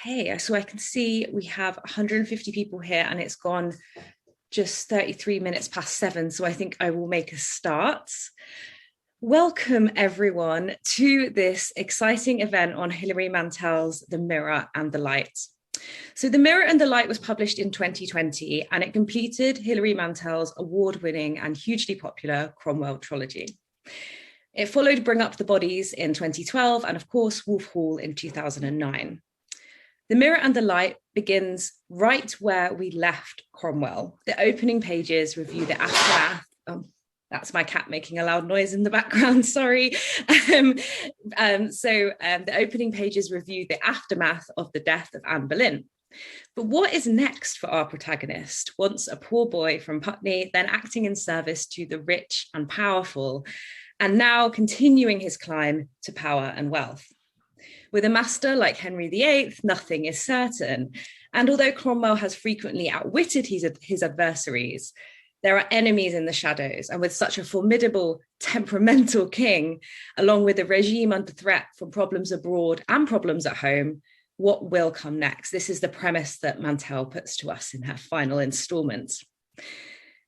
Okay, so I can see we have 150 people here and it's gone just 33 minutes past 7, so I think I will make a start. Welcome everyone to this exciting event on Hilary Mantel's The Mirror and the Light. So The Mirror and the Light was published in 2020 and it completed Hilary Mantel's award-winning and hugely popular Cromwell Trilogy. It followed Bring Up the Bodies in 2012 and of course Wolf Hall in 2009. The Mirror and the Light begins right where we left Cromwell. The opening pages review the aftermath. Oh, that's my cat making a loud noise in the background, sorry. The opening pages review the aftermath of the death of Anne Boleyn. But what is next for our protagonist? Once a poor boy from Putney, then acting in service to the rich and powerful, and now continuing his climb to power and wealth. With a master like Henry VIII, nothing is certain. And although Cromwell has frequently outwitted his adversaries, there are enemies in the shadows. And with such a formidable, temperamental king, along with a regime under threat from problems abroad and problems at home, what will come next? This is the premise that Mantel puts to us in her final installment.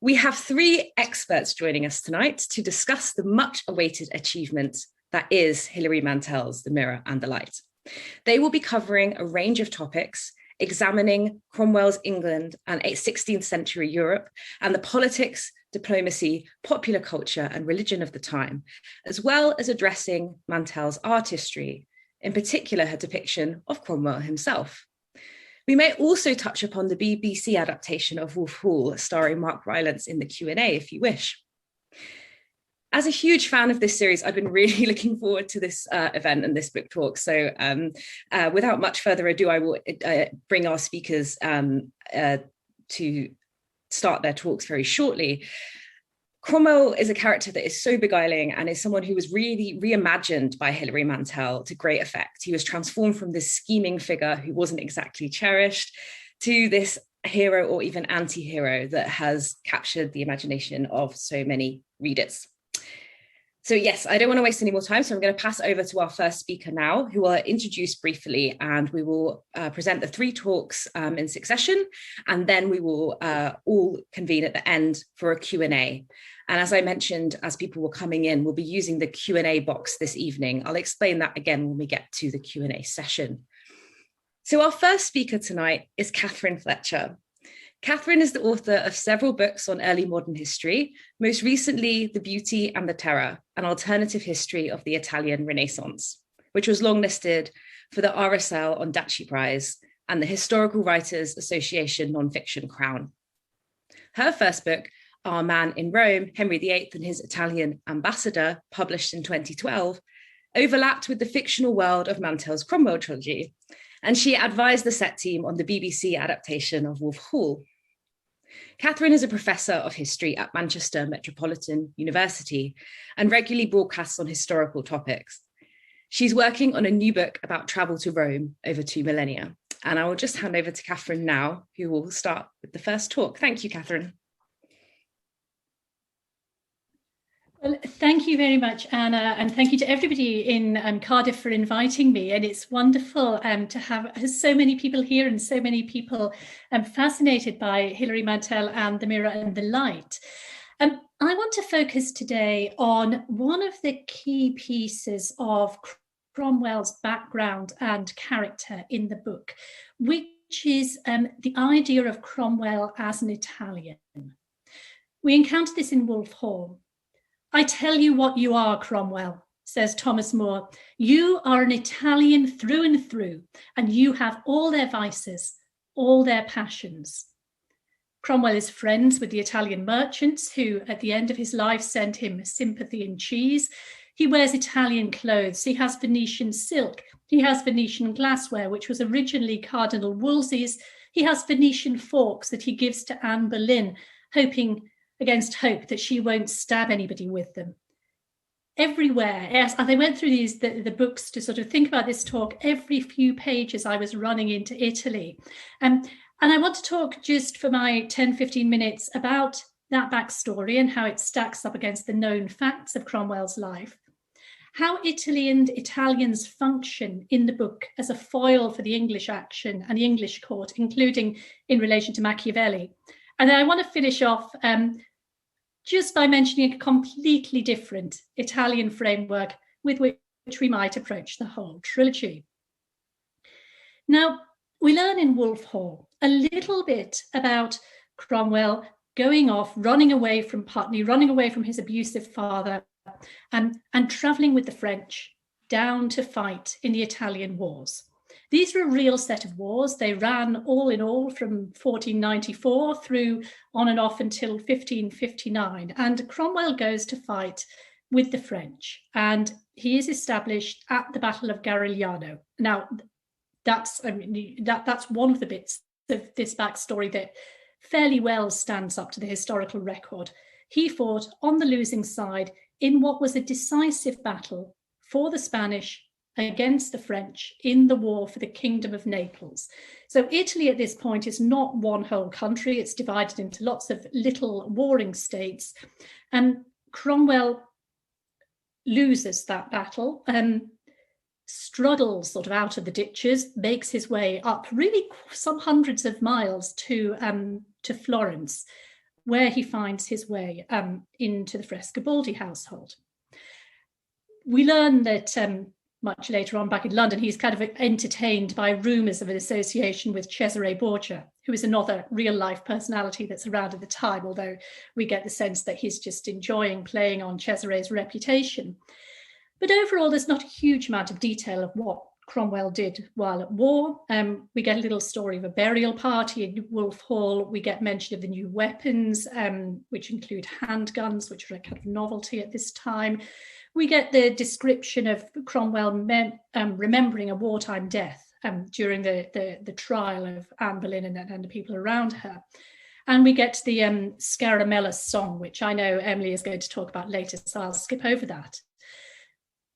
We have 3 experts joining us tonight to discuss the much-awaited achievement that is Hilary Mantel's The Mirror and the Light. They will be covering a range of topics, examining Cromwell's England and 16th century Europe and the politics, diplomacy, popular culture and religion of the time, as well as addressing Mantel's art history, in particular her depiction of Cromwell himself. We may also touch upon the BBC adaptation of Wolf Hall, starring Mark Rylance in the Q&A if you wish. As a huge fan of this series, I've been really looking forward to this event and this book talk. So without much further ado, I will bring our speakers to start their talks very shortly. Cromwell is a character that is so beguiling and is someone who was really reimagined by Hilary Mantel to great effect. He was transformed from this scheming figure who wasn't exactly cherished to this hero or even anti-hero that has captured the imagination of so many readers. So yes, I don't want to waste any more time, so I'm going to pass over to our first speaker now, who will introduce briefly, and we will present the 3 talks in succession, and then we will all convene at the end for a Q&A. And as I mentioned, as people were coming in, we'll be using the Q&A box this evening. I'll explain that again when we get to the Q&A session. So our first speaker tonight is Catherine Fletcher. Catherine is the author of several books on early modern history, most recently The Beauty and the Terror, an alternative history of the Italian Renaissance, which was longlisted for the RSL Ondaatje Prize and the Historical Writers Association Nonfiction Crown. Her first book, Our Man in Rome, Henry VIII and His Italian Ambassador, published in 2012, overlapped with the fictional world of Mantel's Cromwell Trilogy, and she advised the set team on the BBC adaptation of Wolf Hall. Catherine is a professor of history at Manchester Metropolitan University and regularly broadcasts on historical topics. She's working on a new book about travel to Rome over 2 millennia. And I will just hand over to Catherine now, who will start with the first talk. Thank you, Catherine. Well, thank you very much, Anna, and thank you to everybody in Cardiff for inviting me. And it's wonderful to have so many people here and so many people fascinated by Hilary Mantel and The Mirror and the Light. I want to focus today on one of the key pieces of Cromwell's background and character in the book, which is the idea of Cromwell as an Italian. We encounter this in Wolf Hall. I tell you what you are, Cromwell, says Thomas More. You are an Italian through and through, and you have all their vices, all their passions. Cromwell is friends with the Italian merchants who, at the end of his life, sent him sympathy and cheese. He wears Italian clothes. He has Venetian silk. He has Venetian glassware, which was originally Cardinal Wolsey's. He has Venetian forks that he gives to Anne Boleyn, hoping against hope that she won't stab anybody with them. Everywhere, as I went through the books to sort of think about this talk, every few pages I was running into Italy. And I want to talk just for my 10-15 minutes about that backstory and how it stacks up against the known facts of Cromwell's life. how Italy and Italians function in the book as a foil for the English action and the English court, including in relation to Machiavelli. And then I want to finish off just by mentioning a completely different Italian framework with which we might approach the whole trilogy. Now, we learn in Wolf Hall a little bit about Cromwell going off, running away from Putney, running away from his abusive father, and travelling with the French down to fight in the Italian wars. These were a real set of wars. They ran all in all from 1494 through on and off until 1559. And Cromwell goes to fight with the French, and he is established at the Battle of Garigliano. Now, that's one of the bits of this backstory that fairly well stands up to the historical record. He fought on the losing side in what was a decisive battle for the Spanish against the French in the war for the Kingdom of Naples. So Italy at this point is not one whole country. It's divided into lots of little warring states. And Cromwell loses that battle and struggles sort of out of the ditches, makes his way up really some hundreds of miles to Florence, where he finds his way into the Frescobaldi household. We learn that much later on back in London, he's kind of entertained by rumours of an association with Cesare Borgia, who is another real-life personality that's around at the time, although we get the sense that he's just enjoying playing on Cesare's reputation. But overall, there's not a huge amount of detail of what Cromwell did while at war. We get a little story of a burial party in Wolf Hall. We get mention of the new weapons, which include handguns, which are a kind of novelty at this time. We get the description of Cromwell remembering a wartime death during the trial of Anne Boleyn and the people around her. And we get the Scaramella song, which I know Emily is going to talk about later, so I'll skip over that.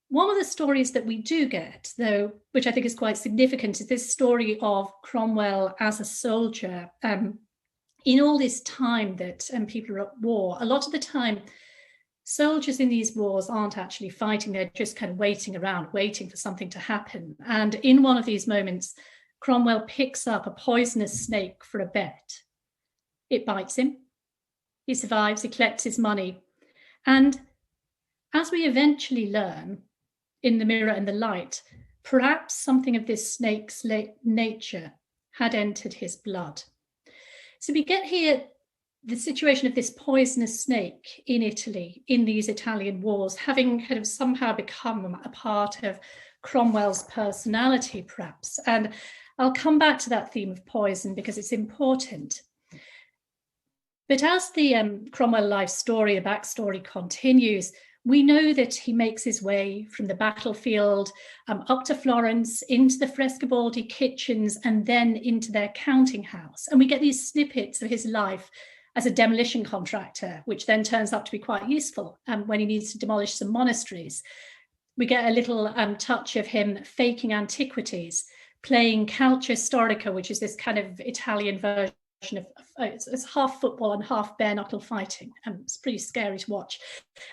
One of the stories that we do get, though, which I think is quite significant, is this story of Cromwell as a soldier. In all this time that people are at war, a lot of the time, soldiers in these wars aren't actually fighting, they're just kind of waiting around, waiting for something to happen. And in one of these moments, Cromwell picks up a poisonous snake for a bet. It bites him. He survives, he collects his money. And as we eventually learn, in The Mirror and the Light, perhaps something of this snake's nature had entered his blood. So we get here the situation of this poisonous snake in Italy, in these Italian wars, having kind of somehow become a part of Cromwell's personality, perhaps. And I'll come back to that theme of poison because it's important. But as the Cromwell life story, the backstory continues, we know that he makes his way from the battlefield up to Florence, into the Frescobaldi kitchens, and then into their counting house. And we get these snippets of his life as a demolition contractor, which then turns out to be quite useful when he needs to demolish some monasteries. We get a little touch of him faking antiquities, playing calcio storico, which is this kind of Italian version of it's half football and half bare knuckle fighting. It's pretty scary to watch.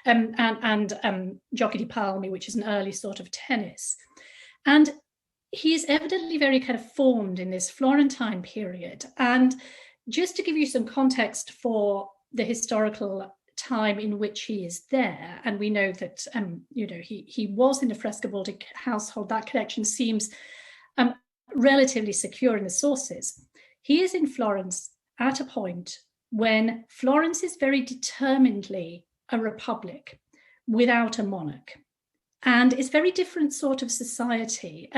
And Giochi di Palmi, which is an early sort of tennis. And he's evidently very kind of formed in this Florentine period. And just to give you some context for the historical time in which he is there, and we know that he was in the Frescobaldi household, that connection seems relatively secure in the sources. He is in Florence at a point when Florence is very determinedly a republic without a monarch. And it's a very different sort of society.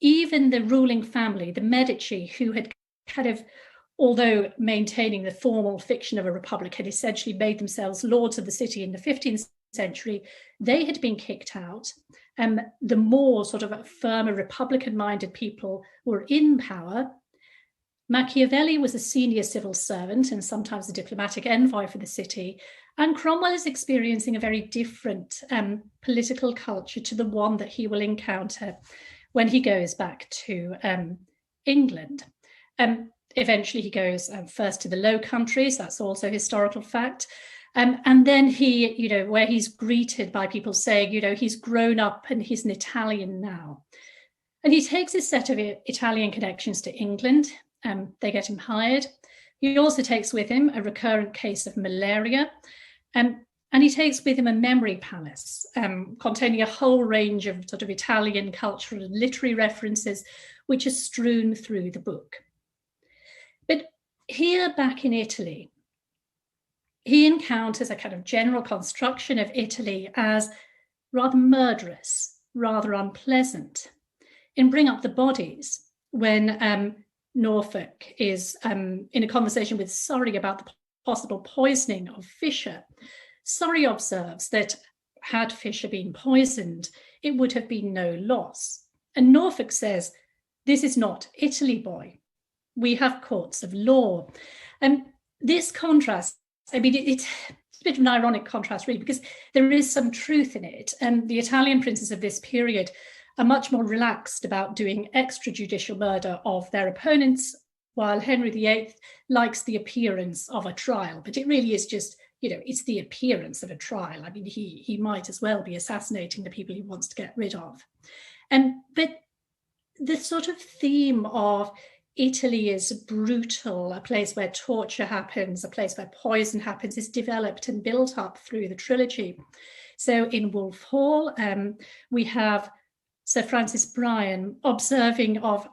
Even the ruling family, the Medici, who had kind of, although maintaining the formal fiction of a republic, had essentially made themselves lords of the city in the 15th century, they had been kicked out. The more sort of firmer Republican-minded people were in power. Machiavelli was a senior civil servant and sometimes a diplomatic envoy for the city, and Cromwell is experiencing a very different political culture to the one that he will encounter when he goes back to England. Eventually he goes first to the Low Countries, that's also a historical fact, And then he, where he's greeted by people saying, he's grown up and he's an Italian now. And he takes a set of Italian connections to England. They get him hired. He also takes with him a recurrent case of malaria. And he takes with him a memory palace containing a whole range of sort of Italian cultural and literary references, which are strewn through the book. But here back in Italy, he encounters a kind of general construction of Italy as rather murderous, rather unpleasant. In Bring Up the Bodies, when Norfolk is in a conversation with Surrey about the possible poisoning of Fisher, Surrey observes that had Fisher been poisoned, it would have been no loss. And Norfolk says, this is not Italy, boy. We have courts of law. And this contrast, I mean, it's a bit of an ironic contrast, really, because there is some truth in it. And the Italian princes of this period are much more relaxed about doing extrajudicial murder of their opponents, while Henry VIII likes the appearance of a trial. But it really is just, it's the appearance of a trial. I mean, he might as well be assassinating the people he wants to get rid of. But the sort of theme of Italy is brutal, a place where torture happens, a place where poison happens, is developed and built up through the trilogy. So in Wolf Hall, we have Sir Francis Bryan observing of,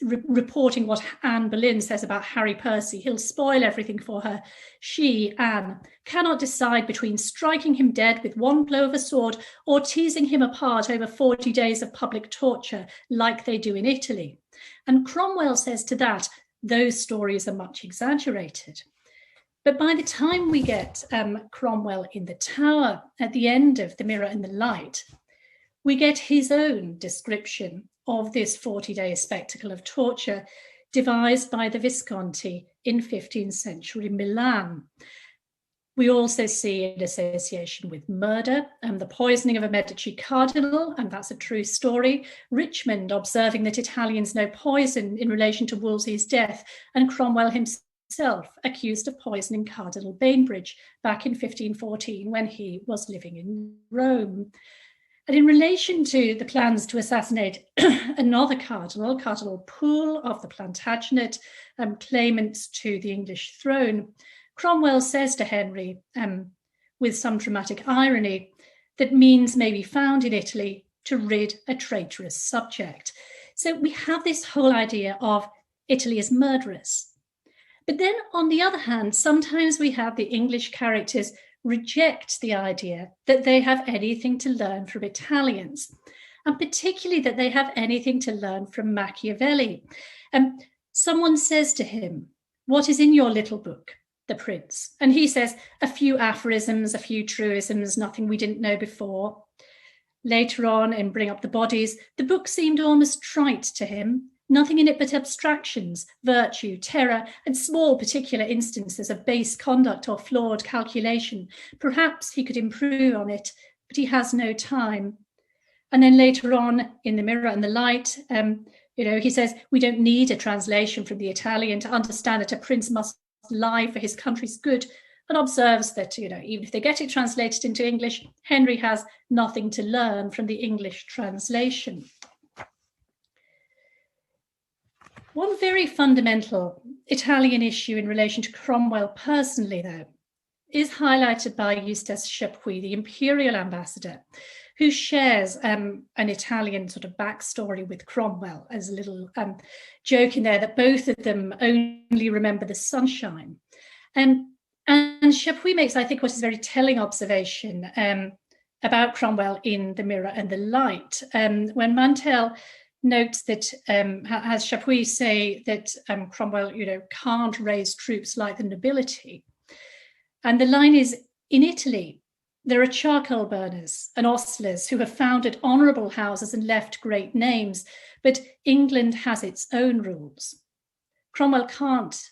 reporting what Anne Boleyn says about Harry Percy. He'll spoil everything for her. She, Anne, cannot decide between striking him dead with one blow of a sword or teasing him apart over 40 days of public torture like they do in Italy. And Cromwell says to that, those stories are much exaggerated. But by the time we get Cromwell in the Tower at the end of The Mirror and the Light, we get his own description of this 40-day spectacle of torture devised by the Visconti in 15th century Milan. We also see an association with murder and the poisoning of a Medici Cardinal, and that's a true story. Richmond observing that Italians know poison in relation to Wolsey's death, and Cromwell himself accused of poisoning Cardinal Bainbridge back in 1514 when he was living in Rome. And in relation to the plans to assassinate another cardinal, Cardinal Poole of the Plantagenet, claimant to the English throne, Cromwell says to Henry, with some dramatic irony, that means may be found in Italy to rid a traitorous subject. So we have this whole idea of Italy as murderous. But then on the other hand, sometimes we have the English characters reject the idea that they have anything to learn from Italians, and particularly that they have anything to learn from Machiavelli. Someone says to him, what is in your little book, the prince? And he says, a few aphorisms, a few truisms, nothing we didn't know before. Later on in Bring Up the Bodies, the book seemed almost trite to him. Nothing in it but abstractions, virtue, terror, and small particular instances of base conduct or flawed calculation. Perhaps he could improve on it, but he has no time. And then later on in The Mirror and the Light, he says, we don't need a translation from the Italian to understand that a prince must lie for his country's good, and observes that, even if they get it translated into English, Henry has nothing to learn from the English translation. One very fundamental Italian issue in relation to Cromwell personally, though, is highlighted by Eustace Chapuis, the imperial ambassador, who shares an Italian sort of backstory with Cromwell, as a little joke in there that both of them only remember the sunshine. And Chapuis makes, I think, what is a very telling observation about Cromwell in The Mirror and the Light. When Mantel notes that, has Chapuis say that Cromwell, can't raise troops like the nobility. And the line is, in Italy, there are charcoal burners and ostlers who have founded honourable houses and left great names, but England has its own rules. Cromwell can't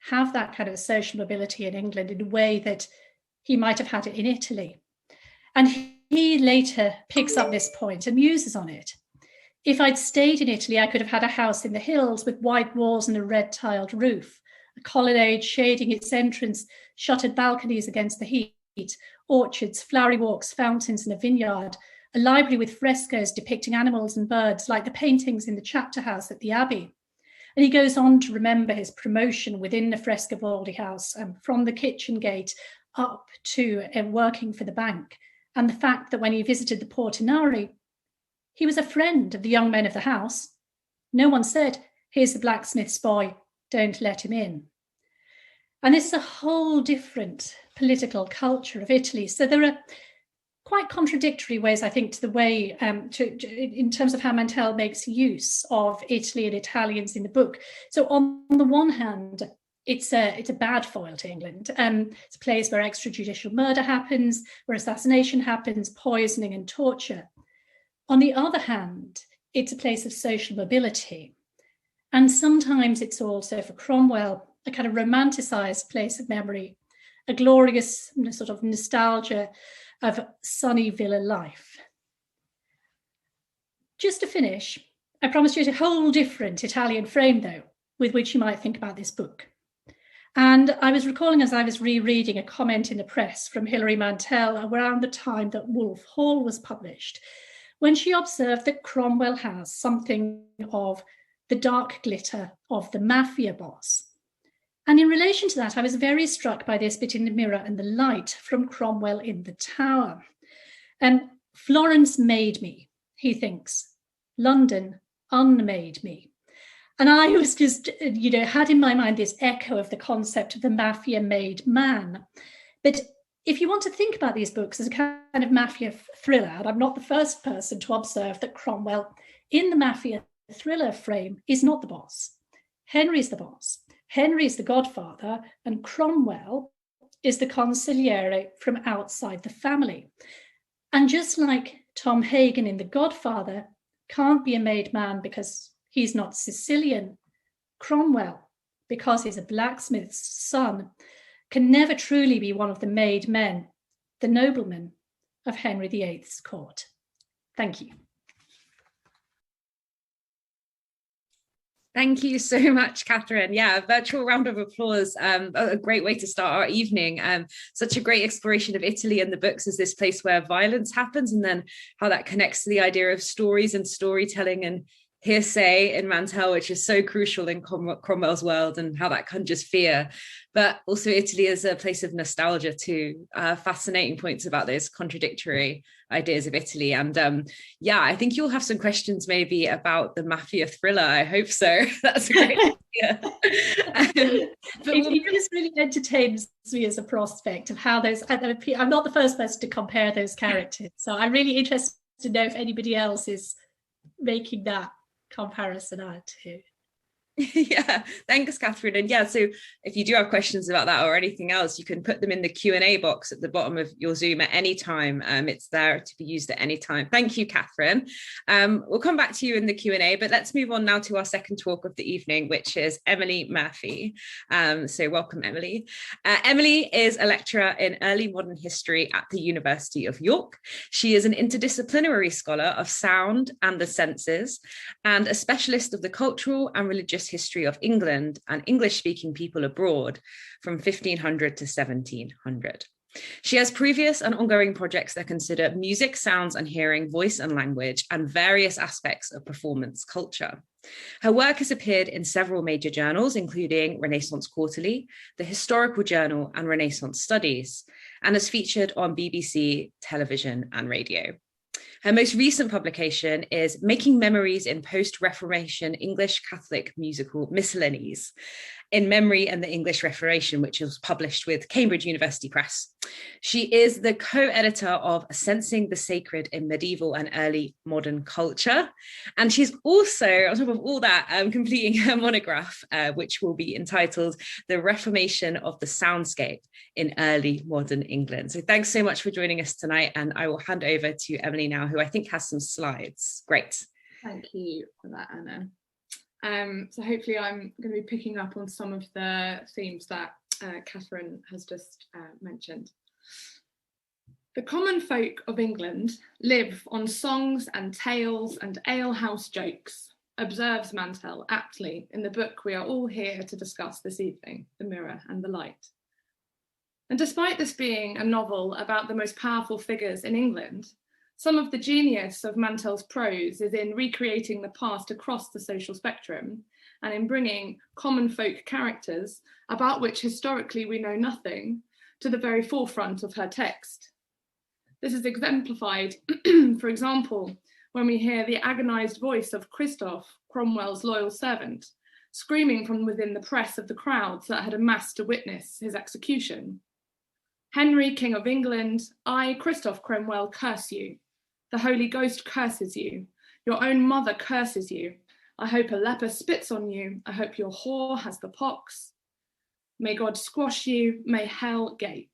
have that kind of social mobility in England in a way that he might have had it in Italy. And he later picks up this point and muses on it. If I'd stayed in Italy, I could have had a house in the hills with white walls and a red tiled roof. a colonnade shading its entrance, shuttered balconies against the heat, orchards, flowery walks, fountains, and a vineyard, a library with frescoes depicting animals and birds like the paintings in the chapter house at the Abbey. And he goes on to remember his promotion within the Frescobaldi house, from the kitchen gate up to working for the bank, and the fact that when he visited the Portinari, he was a friend of the young men of the house. No one said, "Here's the blacksmith's boy, don't let him in." And this is a whole different political culture of Italy. So there are quite contradictory ways, I think, to the way, in terms of how Mantel makes use of Italy and Italians in the book. So on the one hand, it's a bad foil to England. It's a place where extrajudicial murder happens, where assassination happens, poisoning and torture. On the other hand, it's a place of social mobility. And sometimes it's also, for Cromwell, a kind of romanticized place of memory, a glorious sort of nostalgia of sunny villa life. Just to finish, I promised you a whole different Italian frame, though, with which you might think about this book. And I was recalling, as I was rereading, a comment in the press from Hilary Mantel around the time that Wolf Hall was published, when she observed that Cromwell has something of the dark glitter of the mafia boss. And in relation to that, I was very struck by this bit in The Mirror and the Light from Cromwell in the Tower. Florence made me, he thinks. London unmade me. And I was just, had in my mind this echo of the concept of the mafia-made man. But if you want to think about these books as a kind of mafia thriller, and I'm not the first person to observe that Cromwell, in the mafia thriller frame, is not the boss. Henry's the boss. Henry's the godfather, and Cromwell is the consigliere from outside the family. And just like Tom Hagen in The Godfather can't be a made man because he's not Sicilian, Cromwell, because he's a blacksmith's son, can never truly be one of the made men, the noblemen of Henry VIII's court. Thank you. Thank you so much, Catherine. Yeah, a virtual round of applause. A great way to start our evening. Such a great exploration of Italy and the books as this place where violence happens, and then how that connects to the idea of stories and storytelling and hearsay in Mantel, which is so crucial in Cromwell's world, and how that conjures fear. But also Italy is a place of nostalgia too. Fascinating points about those contradictory ideas of Italy. And I think you'll have some questions maybe about the mafia thriller. I hope so. That's a great idea. It just really entertains me as a prospect of how those, I'm not the first person to compare those characters. So I'm really interested to know if anybody else is making that comparison out too. Yeah, thanks, Catherine. And yeah, so if you do have questions about that or anything else, you can put them in the Q&A box at the bottom of your Zoom at any time. It's there to be used at any time. Thank you, Catherine. We'll come back to you in the Q&A, but let's move on now to our second talk of the evening, which is Emilie Murphy. So welcome, Emilie. Emilie is a lecturer in early modern history at the University of York. She is an interdisciplinary scholar of sound and the senses, and a specialist of the cultural and religious history of England and English-speaking people abroad from 1500 to 1700. She has previous and ongoing projects that consider music, sounds and hearing, voice and language, and various aspects of performance culture. Her work has appeared in several major journals, including Renaissance Quarterly, the Historical Journal, and Renaissance Studies, and has featured on BBC, television, and radio. Her most recent publication is Making Memories in Post-Reformation English Catholic Musical Miscellanies, in Memory and the English Reformation, which was published with Cambridge University Press. She is the co-editor of Sensing the Sacred in Medieval and Early Modern Culture. And she's also, on top of all that, completing her monograph, which will be entitled The Reformation of the Soundscape in Early Modern England. So thanks so much for joining us tonight. And I will hand over to Emilie now, who I think has some slides. Great. Thank you for that, Anna. So hopefully I'm going to be picking up on some of the themes that Catherine has just mentioned. The common folk of England live on songs and tales and alehouse jokes, observes Mantel aptly in the book we are all here to discuss this evening, The Mirror and the Light. And despite this being a novel about the most powerful figures in England, some of the genius of Mantel's prose is in recreating the past across the social spectrum and in bringing common folk characters about which historically we know nothing to the very forefront of her text. This is exemplified, for example, when we hear the agonized voice of Christophe, Cromwell's loyal servant, screaming from within the press of the crowds that had amassed to witness his execution. Henry, King of England, I, Christophe Cromwell, curse you. The Holy Ghost curses you. Your own mother curses you. I hope a leper spits on you. I hope your whore has the pox. May God squash you. May hell gape.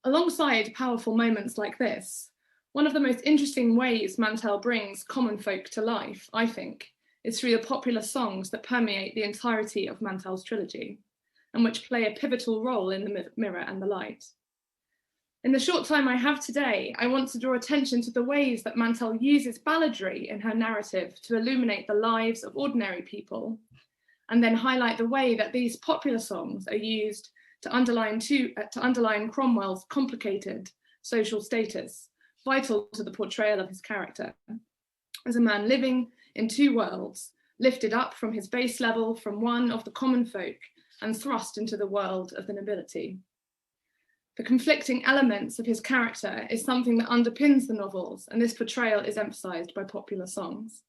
Alongside powerful moments like this, one of the most interesting ways Mantel brings common folk to life, I think, is through the popular songs that permeate the entirety of Mantel's trilogy, and which play a pivotal role in The Mirror and the Light. In the short time I have today, I want to draw attention to the ways that Mantel uses balladry in her narrative to illuminate the lives of ordinary people, and then highlight the way that these popular songs are used to underline Cromwell's complicated social status, vital to the portrayal of his character, as a man living in two worlds, lifted up from his base level from one of the common folk and thrust into the world of the nobility. The conflicting elements of his character is something that underpins the novels, and this portrayal is emphasised by popular songs.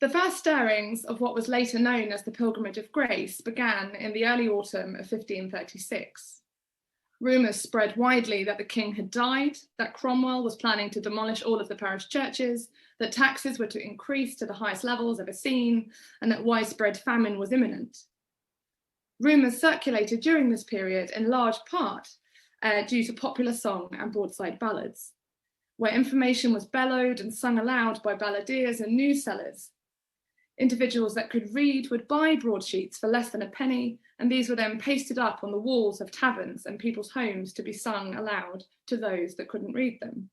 The first stirrings of what was later known as the Pilgrimage of Grace began in the early autumn of 1536. Rumours spread widely that the king had died, that Cromwell was planning to demolish all of the parish churches, that taxes were to increase to the highest levels ever seen, and that widespread famine was imminent. Rumours circulated during this period in large part due to popular song and broadside ballads, where information was bellowed and sung aloud by balladeers and news sellers. Individuals that could read would buy broadsheets for less than a penny, and these were then pasted up on the walls of taverns and people's homes to be sung aloud to those that couldn't read them.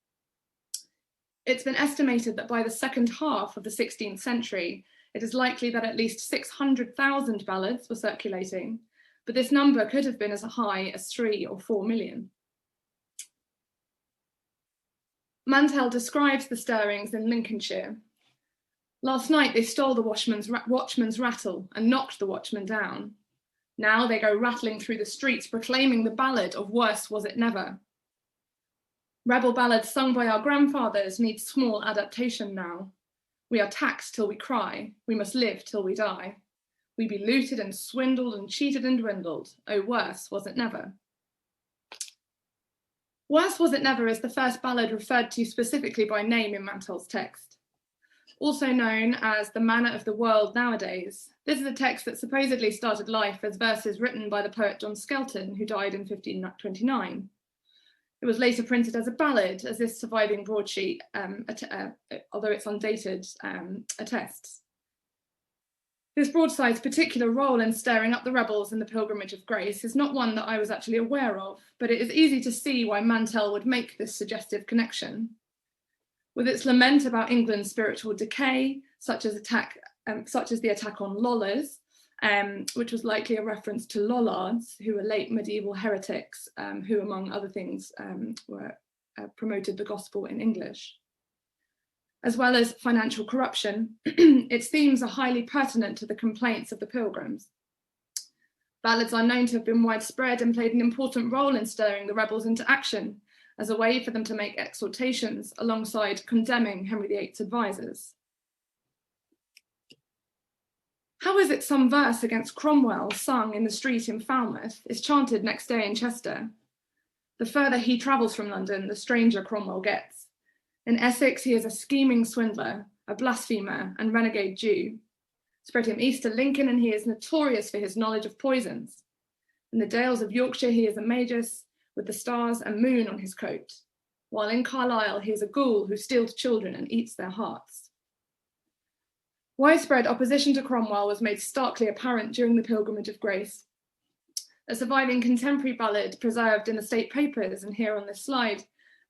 It's been estimated that by the second half of the 16th century, it is likely that at least 600,000 ballads were circulating, but this number could have been as high as 3 or 4 million. Mantel describes the stirrings in Lincolnshire. Last night they stole the watchman's rattle and knocked the watchman down. Now they go rattling through the streets proclaiming the ballad of Worse Was It Never. Rebel ballads sung by our grandfathers need small adaptation now. We are taxed till we cry, we must live till we die. We be looted and swindled and cheated and dwindled, oh worse was it never. Worse Was It Never is the first ballad referred to specifically by name in Mantel's text. Also known as The Manner of the World nowadays, this is a text that supposedly started life as verses written by the poet John Skelton, who died in 1529. It was later printed as a ballad, as this surviving broadsheet, although it's undated, attests. This broadside's particular role in stirring up the rebels in the Pilgrimage of Grace is not one that I was actually aware of, but it is easy to see why Mantel would make this suggestive connection. With its lament about England's spiritual decay, such as the attack on Lollers, which was likely a reference to Lollards, who were late medieval heretics, who, among other things, promoted the gospel in English. As well as financial corruption, its themes are highly pertinent to the complaints of the pilgrims. Ballads are known to have been widespread and played an important role in stirring the rebels into action, as a way for them to make exhortations alongside condemning Henry VIII's advisors. How is it some verse against Cromwell sung in the street in Falmouth is chanted next day in Chester? The further he travels from London, the stranger Cromwell gets. In Essex, he is a scheming swindler, a blasphemer and renegade Jew. Spread him east to Lincoln and he is notorious for his knowledge of poisons. In the Dales of Yorkshire, he is a magus with the stars and moon on his coat, while in Carlisle, he is a ghoul who steals children and eats their hearts. Widespread opposition to Cromwell was made starkly apparent during the Pilgrimage of Grace. A surviving contemporary ballad preserved in the state papers and here on this slide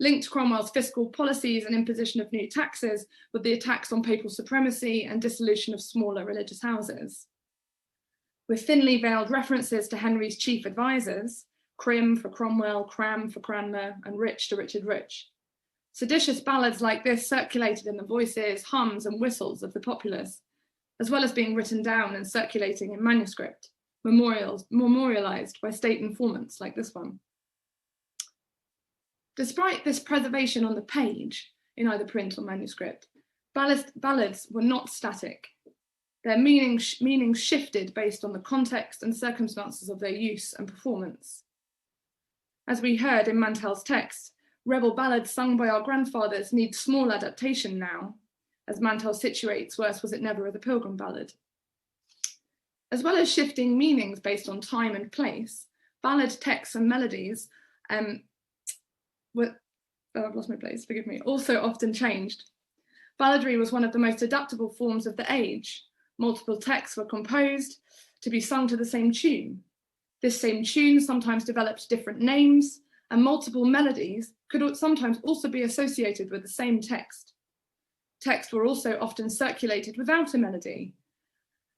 linked Cromwell's fiscal policies and imposition of new taxes with the attacks on papal supremacy and dissolution of smaller religious houses. With thinly veiled references to Henry's chief advisors, Crim for Cromwell, Cram for Cranmer, and Rich to Richard Rich. Seditious ballads like this circulated in the voices, hums, and whistles of the populace, as well as being written down and circulating in manuscript, memorialized by state informants like this one. Despite this preservation on the page, in either print or manuscript, ballads were not static. Their meanings shifted based on the context and circumstances of their use and performance. As we heard in Mantel's text, rebel ballads sung by our grandfathers need small adaptation now, as Mantel situates Worse Was It Never as a Pilgrim ballad. As well as shifting meanings based on time and place, ballad texts and melodies I've lost my place, forgive me, also often changed. Balladry was one of the most adaptable forms of the age. Multiple texts were composed to be sung to the same tune. This same tune sometimes developed different names, and multiple melodies could sometimes also be associated with the same text. Texts were also often circulated without a melody.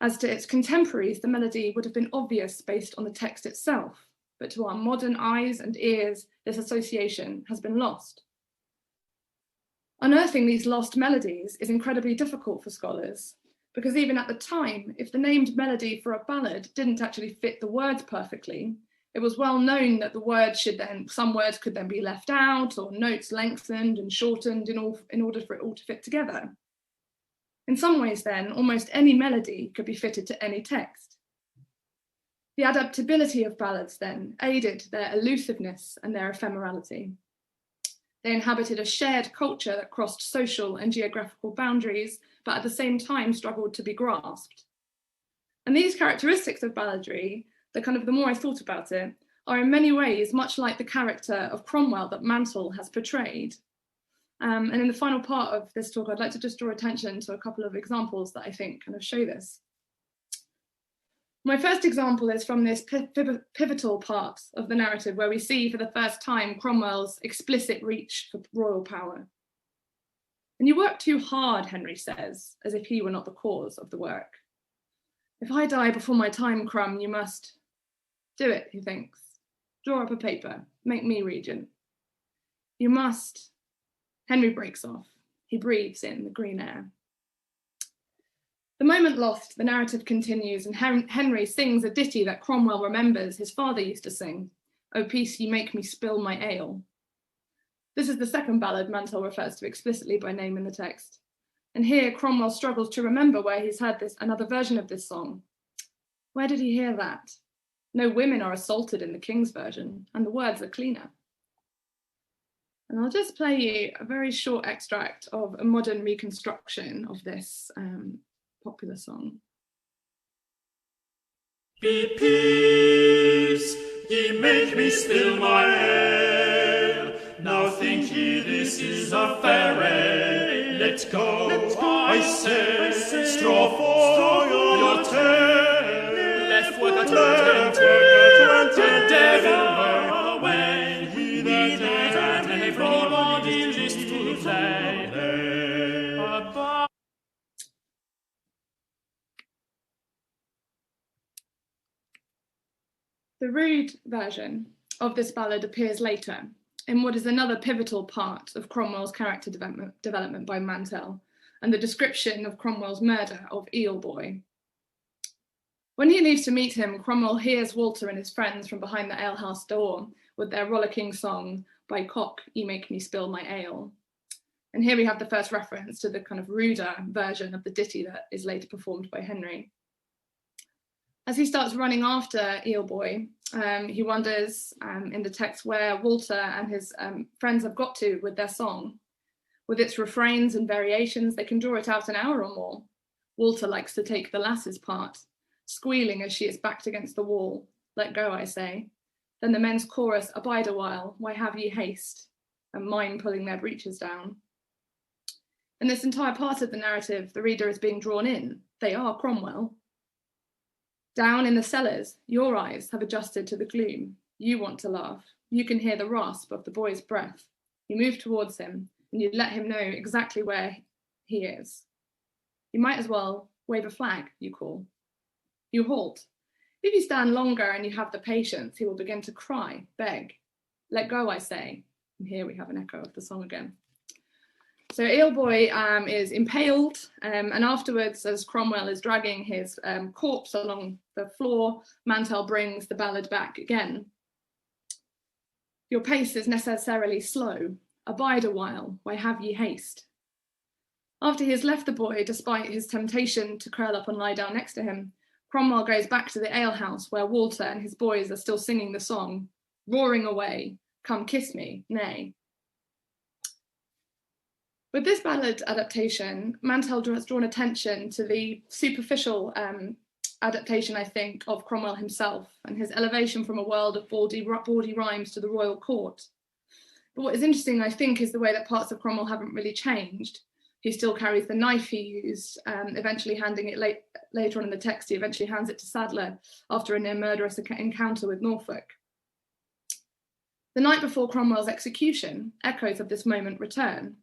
As to its contemporaries, the melody would have been obvious based on the text itself, but to our modern eyes and ears, this association has been lost. Unearthing these lost melodies is incredibly difficult for scholars, because even at the time, if the named melody for a ballad didn't actually fit the words perfectly, it was well known that the words some words could then be left out, or notes lengthened and shortened in order for it all to fit together. In some ways then, almost any melody could be fitted to any text. The adaptability of ballads then aided their elusiveness and their ephemerality. They inhabited a shared culture that crossed social and geographical boundaries, but at the same time struggled to be grasped. And these characteristics of balladry, the more I thought about it, are in many ways much like the character of Cromwell that Mantel has portrayed. And in the final part of this talk, I'd like to just draw attention to a couple of examples that I think kind of show this. My first example is from this pivotal part of the narrative where we see for the first time Cromwell's explicit reach for royal power. And you work too hard, Henry says, as if he were not the cause of the work. If I die before my time, Crum, you must do it, he thinks. Draw up a paper, make me regent. You must. Henry breaks off. He breathes in the green air. The moment lost, the narrative continues, and Henry sings a ditty that Cromwell remembers his father used to sing, "O peace, ye make me spill my ale." This is the second ballad Mantel refers to explicitly by name in the text. And here Cromwell struggles to remember where he's heard another version of this song. Where did he hear that? No women are assaulted in the King's version, and the words are cleaner. And I'll just play you a very short extract of a modern reconstruction of this popular song. Be peace, ye make me spill my ale. Now think ye this is a fair ale. Let go, I say, straw for your tail. Left foot at the devil away. We that everybody list to play. The rude version of this ballad appears later in what is another pivotal part of Cromwell's character development by Mantel and the description of Cromwell's murder of Eelboy. When he leaves to meet him, Cromwell hears Walter and his friends from behind the alehouse door with their rollicking song, "By cock, ye make me spill my ale." And here we have the first reference to the kind of ruder version of the ditty that is later performed by Henry. As he starts running after Eelboy, he wonders in the text where Walter and his friends have got to with their song. With its refrains and variations, they can draw it out an hour or more. Walter likes to take the lass's part, squealing as she is backed against the wall. "Let go, I say." Then the men's chorus, "Abide a while, why have ye haste?" and mine pulling their breeches down. In this entire part of the narrative, the reader is being drawn in. They are Cromwell. Down in the cellars, your eyes have adjusted to the gloom. You want to laugh. You can hear the rasp of the boy's breath. You move towards him and you let him know exactly where he is. You might as well wave a flag, you call. You halt. If you stand longer and you have the patience, he will begin to cry, beg. Let go, I say. And here we have an echo of the song again. So Eelboy is impaled, and afterwards, as Cromwell is dragging his corpse along the floor, Mantel brings the ballad back again. Your pace is necessarily slow. Abide a while, why have ye haste? After he has left the boy, despite his temptation to curl up and lie down next to him, Cromwell goes back to the alehouse where Walter and his boys are still singing the song, roaring away, come kiss me, nay. With this ballad adaptation, Mantel has drawn attention to the superficial adaptation, I think, of Cromwell himself and his elevation from a world of bawdy rhymes to the royal court. But what is interesting, I think, is the way that parts of Cromwell haven't really changed. He still carries the knife he used, eventually handing it later on in the text, he eventually hands it to Sadler after a near murderous encounter with Norfolk. The night before Cromwell's execution, echoes of this moment return.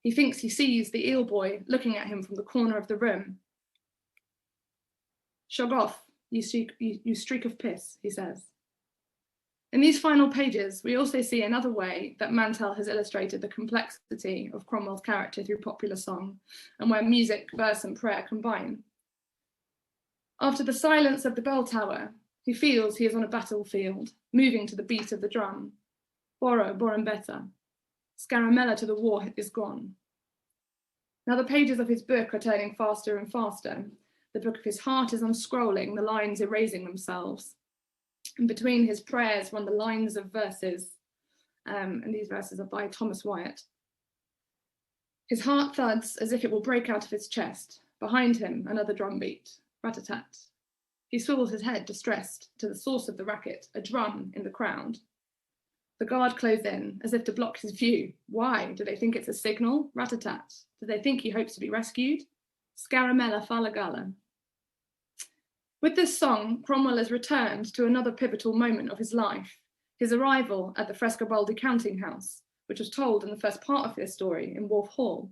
He thinks he sees the Eelboy looking at him from the corner of the room. Shog off, you streak of piss, he says. In these final pages, we also see another way that Mantel has illustrated the complexity of Cromwell's character through popular song, and where music, verse, and prayer combine. After the silence of the bell tower, he feels he is on a battlefield, moving to the beat of the drum. Borrow, Borumbeta. Scaramella to the war is gone. Now the pages of his book are turning faster and faster. The book of his heart is unscrolling, the lines erasing themselves. And between his prayers run the lines of verses, and these verses are by Thomas Wyatt. His heart thuds as if it will break out of his chest. Behind him, another drumbeat, rat-a-tat. He swivels his head, distressed, to the source of the racket, a drum in the crowd. The guard close in, as if to block his view. Why? Do they think it's a signal? Rat-a-tat. Do they think he hopes to be rescued? Scaramella falagala. With this song, Cromwell has returned to another pivotal moment of his life, his arrival at the Frescobaldi counting house, which was told in the first part of this story in Wolf Hall.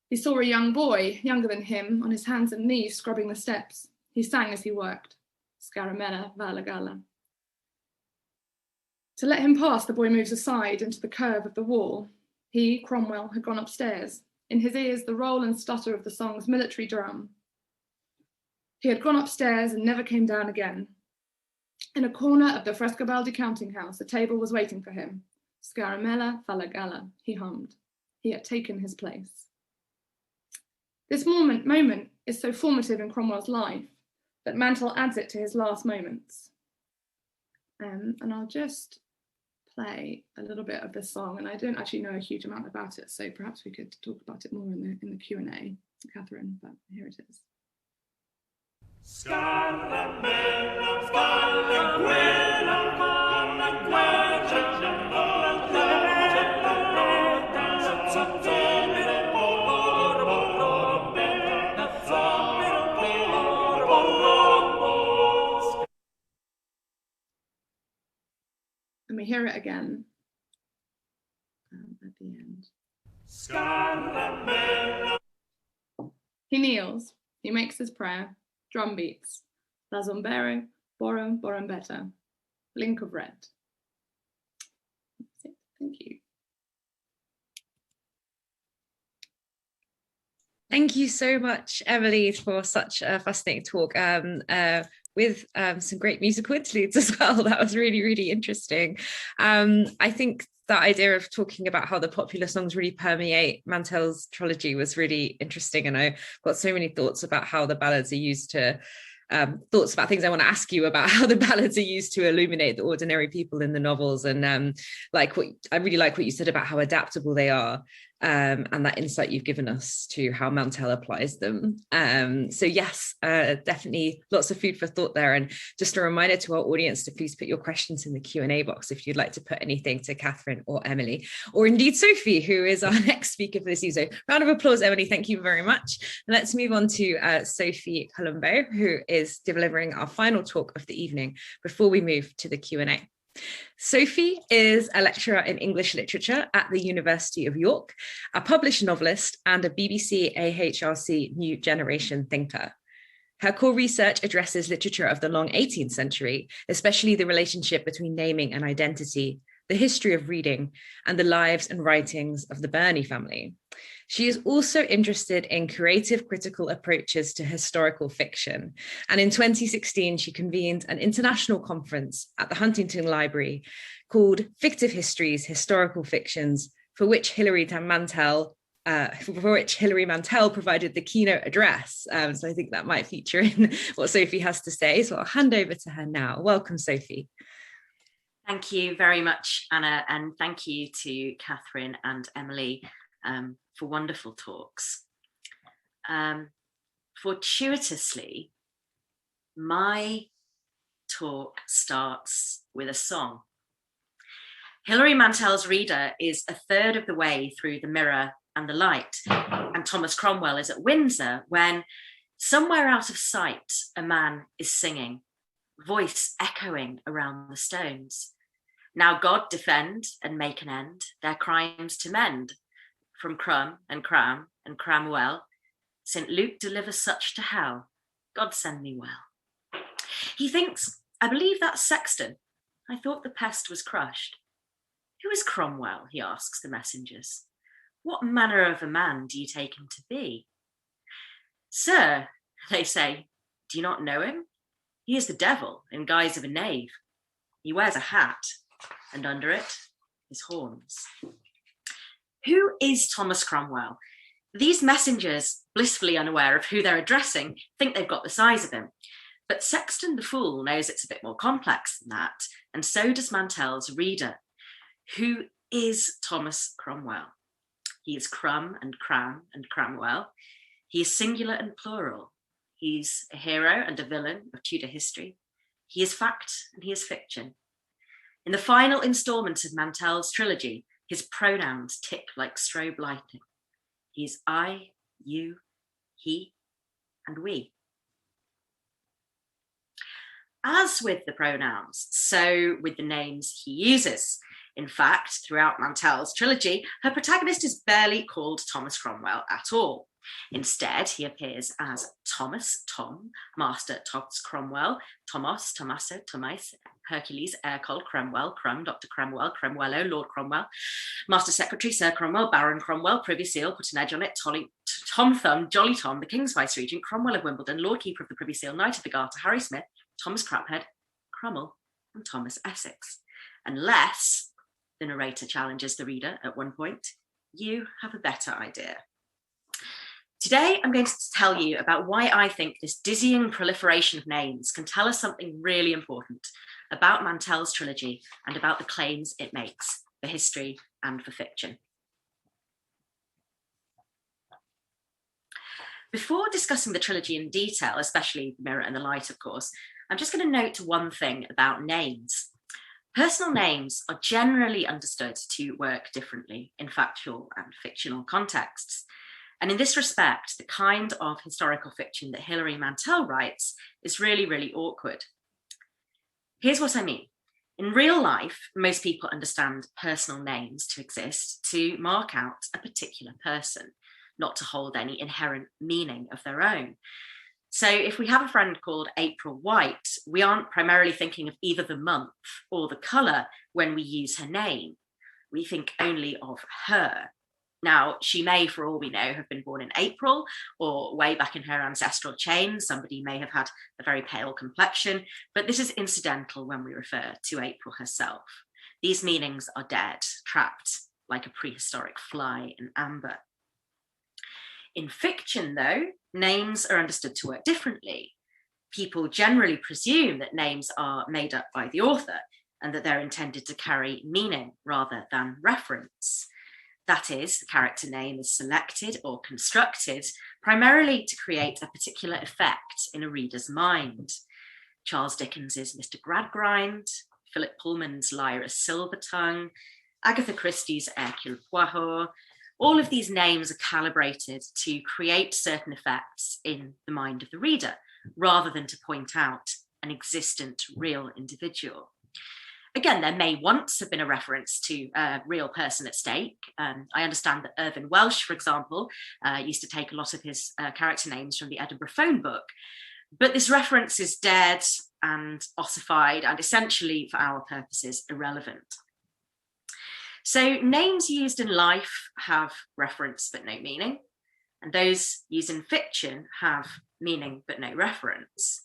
He saw a young boy, younger than him, on his hands and knees scrubbing the steps. He sang as he worked, Scaramella falagala. To let him pass, the boy moves aside into the curve of the wall. He, Cromwell, had gone upstairs. In his ears, the roll and stutter of the song's military drum. He had gone upstairs and never came down again. In a corner of the Frescobaldi counting house, a table was waiting for him. Scaramella falagala, he hummed. He had taken his place. This moment is so formative in Cromwell's life that Mantel adds it to his last moments. And I'll just play a little bit of this song, and I don't actually know a huge amount about it, so perhaps we could talk about it more in the Q&A, Catherine, but here it is. Scaramella, falagala, and we hear it again at the end. Scaramella. He kneels, he makes his prayer, drum beats, La Zombero, Borum, Borumbeta, blink of red. That's it. Thank you. Thank you so much, Emilie, for such a fascinating talk with some great musical interludes as well. That was really, really interesting. I think that idea of talking about how the popular songs really permeate Mantel's trilogy was really interesting. And I got so many thoughts about how the ballads are used to, thoughts about things I want to ask you about how the ballads are used to illuminate the ordinary people in the novels. And I really like what you said about how adaptable they are. And that insight you've given us to how Mantel applies them. So yes, definitely lots of food for thought there. And just a reminder to our audience to please put your questions in the Q&A box if you'd like to put anything to Catherine or Emilie, or indeed Sophie, who is our next speaker for this evening. So round of applause, Emilie, thank you very much. And let's move on to Sophie Coulombeau, who is delivering our final talk of the evening before we move to the Q&A. Sophie is a lecturer in English literature at the University of York, a published novelist, and a BBC AHRC New Generation thinker. Her core research addresses literature of the long 18th century, especially the relationship between naming and identity, the history of reading, and the lives and writings of the Burney family. She is also interested in creative critical approaches to historical fiction. And in 2016, she convened an international conference at the Huntington Library called Fictive Histories, Historical Fictions, for which Hilary Mantel provided the keynote address. So I think that might feature in what Sophie has to say. So I'll hand over to her now. Welcome, Sophie. Thank you very much, Anna, and thank you to Catherine and Emilie for wonderful talks. Fortuitously, my talk starts with a song. Hilary Mantel's reader is a third of the way through The Mirror and the Light, and Thomas Cromwell is at Windsor when, somewhere out of sight, a man is singing, voice echoing around the stones. Now God defend and make an end, their crimes to mend. From Crum and Cram and Cremuel, St. Luke delivers such to hell, God send me well. He thinks, I believe that's Sexton. I thought the pest was crushed. Who is Cromwell, he asks the messengers. What manner of a man do you take him to be? Sir, they say, do you not know him? He is the devil in guise of a knave. He wears a hat, and under it, his horns. Who is Thomas Cromwell? These messengers, blissfully unaware of who they're addressing, think they've got the size of him. But Sexton the fool knows it's a bit more complex than that, and so does Mantel's reader. Who is Thomas Cromwell? He is Crum and Cram and Cramwell. He is singular and plural. He's a hero and a villain of Tudor history. He is fact and he is fiction. In the final instalment of Mantel's trilogy, his pronouns tick like strobe lighting. He is I, you, he, and we. As with the pronouns, so with the names he uses. In fact, throughout Mantel's trilogy, her protagonist is barely called Thomas Cromwell at all. Instead, he appears as Thomas, Tom, Master Thomas Cromwell, Tomos, Tommaso, Tomais, Hercules, Ercole, Cromwell, Crum, Dr. Cromwell, Cromwello, Lord Cromwell, Master Secretary, Sir Cromwell, Baron Cromwell, Privy Seal, put an edge on it, Tom Thumb, Jolly Tom, the King's Vice-Regent, Cromwell of Wimbledon, Lord Keeper of the Privy Seal, Knight of the Garter, Harry Smith, Thomas Craphead, Cromwell, and Thomas Essex. Unless the narrator challenges the reader at one point, you have a better idea. Today, I'm going to tell you about why I think this dizzying proliferation of names can tell us something really important about Mantel's trilogy and about the claims it makes for history and for fiction. Before discussing the trilogy in detail, especially The Mirror and the Light, of course, I'm just going to note one thing about names. Personal names are generally understood to work differently in factual and fictional contexts. And in this respect, the kind of historical fiction that Hilary Mantel writes is really, really awkward. Here's what I mean. In real life, most people understand personal names to exist to mark out a particular person, not to hold any inherent meaning of their own. So if we have a friend called April White, we aren't primarily thinking of either the month or the colour when we use her name. We think only of her. Now, she may, for all we know, have been born in April or way back in her ancestral chain. Somebody may have had a very pale complexion, but this is incidental when we refer to April herself. These meanings are dead, trapped like a prehistoric fly in amber. In fiction, though, names are understood to work differently. People generally presume that names are made up by the author and that they're intended to carry meaning rather than reference. That is, the character name is selected or constructed primarily to create a particular effect in a reader's mind. Charles Dickens's Mr. Gradgrind, Philip Pullman's Lyra Silvertongue, Agatha Christie's Hercule Poirot, all of these names are calibrated to create certain effects in the mind of the reader, rather than to point out an existent real individual. Again, there may once have been a reference to a real person at stake. I understand that Irvine Welsh, for example, used to take a lot of his character names from the Edinburgh phone book. But this reference is dead and ossified and essentially, for our purposes, irrelevant. So names used in life have reference but no meaning, and those used in fiction have meaning but no reference.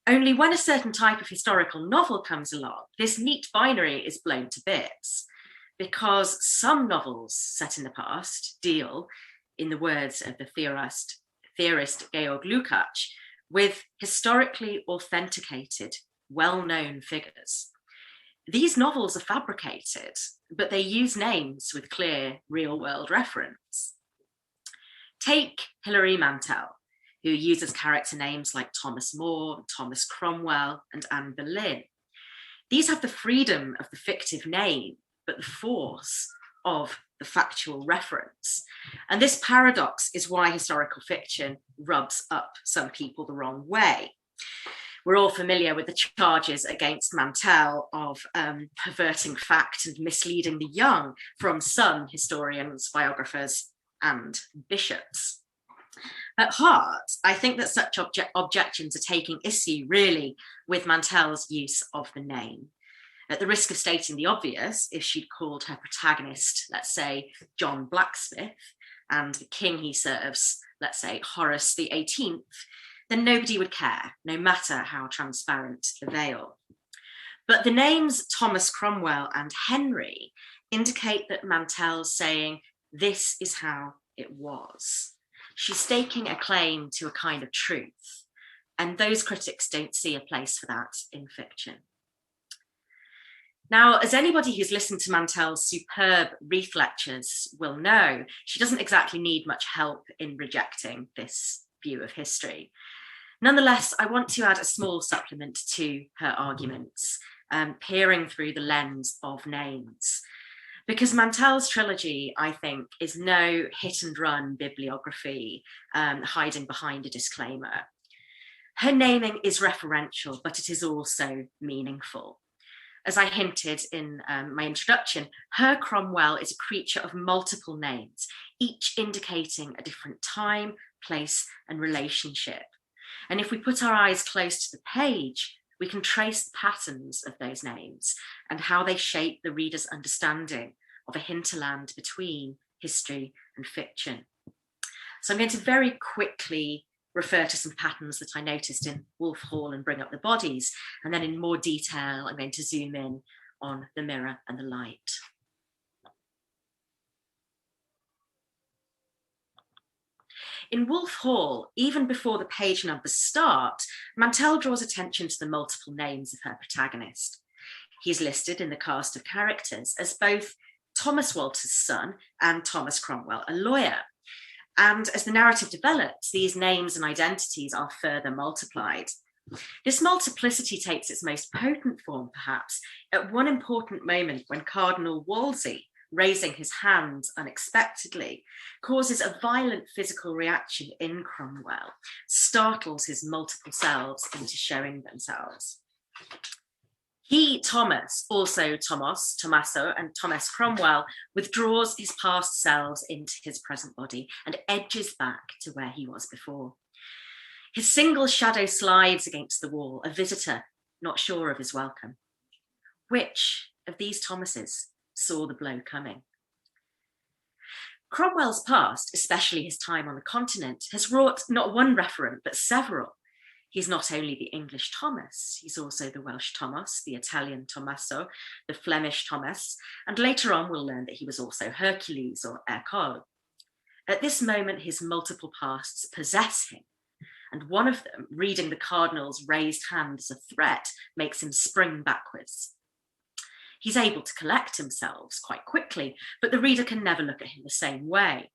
Only when a certain type of historical novel comes along, this neat binary is blown to bits, because some novels set in the past deal, in the words of the theorist Georg Lukács, with historically authenticated, well-known figures. These novels are fabricated, but they use names with clear real-world reference. Take Hilary Mantel, who uses character names like Thomas More, Thomas Cromwell, and Anne Boleyn. These have the freedom of the fictive name, but the force of the factual reference. And this paradox is why historical fiction rubs up some people the wrong way. We're all familiar with the charges against Mantel of perverting fact and misleading the young from some historians, biographers, and bishops. At heart, I think that such objections are taking issue really with Mantel's use of the name. At the risk of stating the obvious, if she'd called her protagonist, let's say, John Blacksmith, and the king he serves, let's say, Horace the 18th, then nobody would care, no matter how transparent the veil. But the names Thomas Cromwell and Henry indicate that Mantel's saying, this is how it was. She's staking a claim to a kind of truth, and those critics don't see a place for that in fiction. Now, as anybody who's listened to Mantel's superb Reith lectures will know, she doesn't exactly need much help in rejecting this view of history. Nonetheless, I want to add a small supplement to her arguments, peering through the lens of names. Because Mantel's trilogy, I think, is no hit and run bibliography hiding behind a disclaimer. Her naming is referential, but it is also meaningful. As I hinted in my introduction, her Cromwell is a creature of multiple names, each indicating a different time, place, and relationship. And if we put our eyes close to the page, we can trace the patterns of those names and how they shape the reader's understanding of a hinterland between history and fiction. So I'm going to very quickly refer to some patterns that I noticed in Wolf Hall and Bring Up the Bodies, and then in more detail, I'm going to zoom in on The Mirror and the Light. In Wolf Hall, even before the page numbers start, Mantel draws attention to the multiple names of her protagonist. He's listed in the cast of characters as both Thomas Walter's son and Thomas Cromwell, a lawyer. And as the narrative develops, these names and identities are further multiplied. This multiplicity takes its most potent form, perhaps, at one important moment when Cardinal Wolsey, raising his hand unexpectedly, causes a violent physical reaction in Cromwell, startles his multiple selves into showing themselves. He, Thomas, also Thomas, Tommaso, and Thomas Cromwell, withdraws his past selves into his present body and edges back to where he was before. His single shadow slides against the wall, a visitor, not sure of his welcome. Which of these Thomases saw the blow coming? Cromwell's past, especially his time on the continent, has wrought not one referent, but several. He's not only the English Thomas, he's also the Welsh Thomas, the Italian Tommaso, the Flemish Thomas, and later on we'll learn that he was also Hercules or Hercule. At this moment, his multiple pasts possess him, and one of them, reading the Cardinal's raised hand as a threat, makes him spring backwards. He's able to collect himself quite quickly, but the reader can never look at him the same way.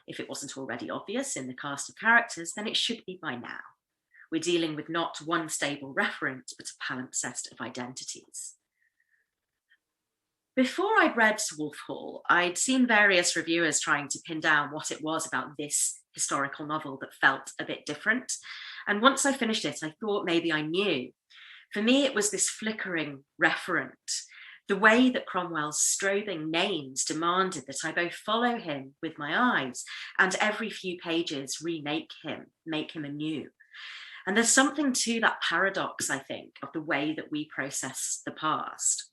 If it wasn't already obvious in the cast of characters, then it should be by now. We're dealing with not one stable referent, but a palimpsest of identities. Before I'd read Wolf Hall, I'd seen various reviewers trying to pin down what it was about this historical novel that felt a bit different. And once I finished it, I thought maybe I knew. For me, it was this flickering referent, the way that Cromwell's strobing names demanded that I both follow him with my eyes and every few pages remake him, make him anew. And there's something to that paradox, I think, of the way that we process the past.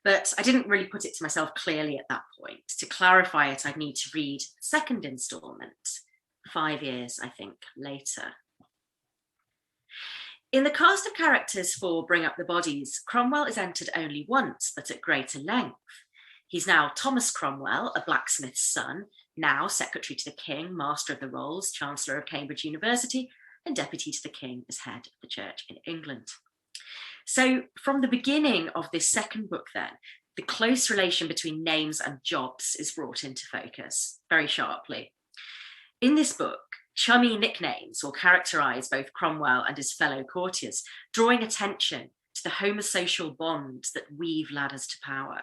But I didn't really put it to myself clearly at that point. To clarify it, I'd need to read the second instalment, 5 years, I think, later. In the cast of characters for Bring Up the Bodies, Cromwell is entered only once, but at greater length. He's now Thomas Cromwell, a blacksmith's son, now Secretary to the King, Master of the Rolls, Chancellor of Cambridge University, and Deputy to the King as head of the Church in England. So from the beginning of this second book then, the close relation between names and jobs is brought into focus very sharply. In this book, chummy nicknames will characterise both Cromwell and his fellow courtiers, drawing attention to the homosocial bonds that weave ladders to power.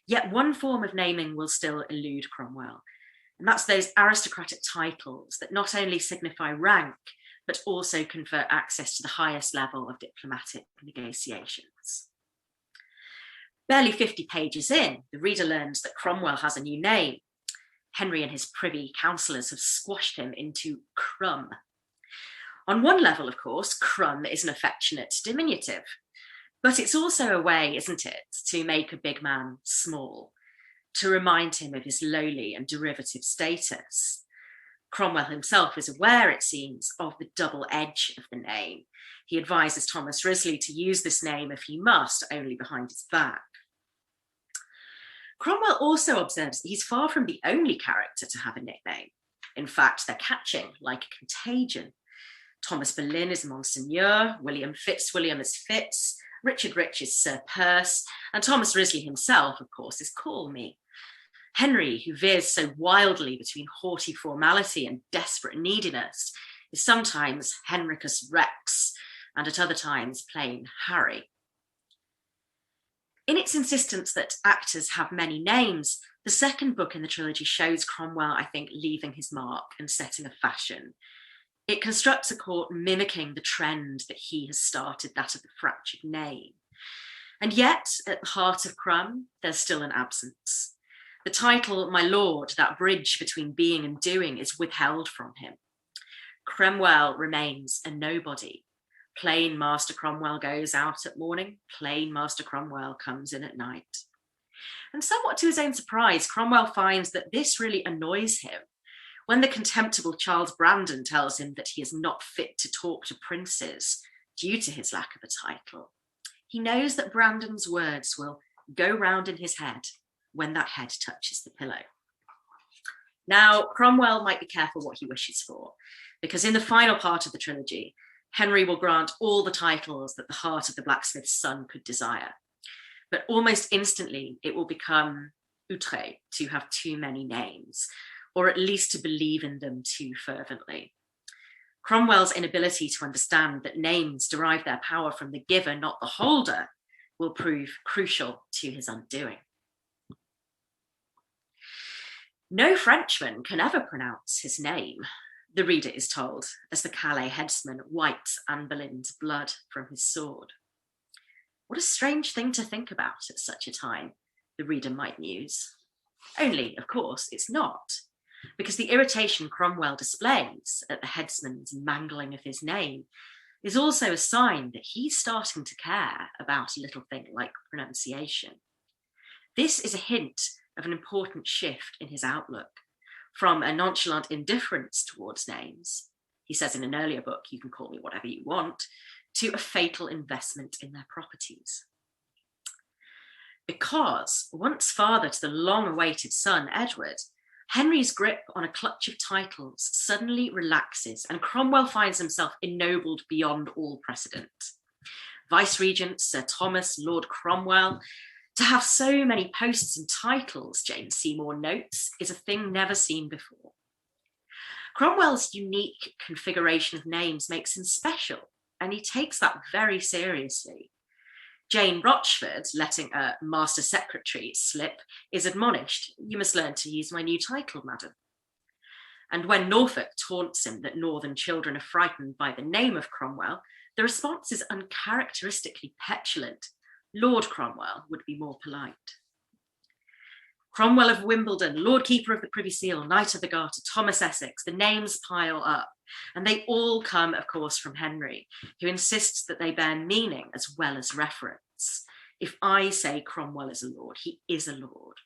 Yet one form of naming will still elude Cromwell, and that's those aristocratic titles that not only signify rank, but also confer access to the highest level of diplomatic negotiations. Barely 50 pages in, the reader learns that Cromwell has a new name. Henry and his privy councillors have squashed him into Crum. On one level, of course, Crum is an affectionate diminutive, but it's also a way, isn't it, to make a big man small, to remind him of his lowly and derivative status. Cromwell himself is aware, it seems, of the double edge of the name. He advises Thomas Wriothesley to use this name if he must, only behind his back. Cromwell also observes that he's far from the only character to have a nickname. In fact, they're catching like a contagion. Thomas Boleyn is Monseigneur, William Fitzwilliam is Fitz, Richard Rich is Sir Perce, and Thomas Wriothesley himself, of course, is Call Me. Henry, who veers so wildly between haughty formality and desperate neediness, is sometimes Henricus Rex, and at other times plain Harry. In its insistence that actors have many names, the second book in the trilogy shows Cromwell, I think, leaving his mark and setting a fashion. It constructs a court mimicking the trend that he has started, that of the fractured name. And yet, at the heart of Crum, there's still an absence. The title, My Lord, that bridge between being and doing, is withheld from him. Cremuel remains a nobody. Plain Master Cromwell goes out at morning, plain Master Cromwell comes in at night. And somewhat to his own surprise, Cromwell finds that this really annoys him. When the contemptible Charles Brandon tells him that he is not fit to talk to princes due to his lack of a title, he knows that Brandon's words will go round in his head when that head touches the pillow. Now, Cromwell might be careful what he wishes for, because in the final part of the trilogy, Henry will grant all the titles that the heart of the blacksmith's son could desire. But almost instantly, it will become outré to have too many names, or at least to believe in them too fervently. Cromwell's inability to understand that names derive their power from the giver, not the holder, will prove crucial to his undoing. No Frenchman can ever pronounce his name, the reader is told, as the Calais headsman wipes Anne Boleyn's blood from his sword. What a strange thing to think about at such a time, the reader might muse. Only, of course, it's not, because the irritation Cromwell displays at the headsman's mangling of his name is also a sign that he's starting to care about a little thing like pronunciation. This is a hint of an important shift in his outlook, from a nonchalant indifference towards names, he says in an earlier book, you can call me whatever you want, to a fatal investment in their properties. Because, once father to the long-awaited son, Edward, Henry's grip on a clutch of titles suddenly relaxes and Cromwell finds himself ennobled beyond all precedent. Vice-regent Sir Thomas, Lord Cromwell, to have so many posts and titles, Jane Seymour notes, is a thing never seen before. Cromwell's unique configuration of names makes him special, and he takes that very seriously. Jane Rochford, letting a master secretary slip, is admonished, "You must learn to use my new title, madam." And when Norfolk taunts him that northern children are frightened by the name of Cromwell, the response is uncharacteristically petulant. Lord Cromwell would be more polite. Cromwell of Wimbledon, Lord Keeper of the Privy Seal, Knight of the Garter, Thomas Essex, the names pile up. And they all come, of course, from Henry, who insists that they bear meaning as well as reference. If I say Cromwell is a lord, he is a lord.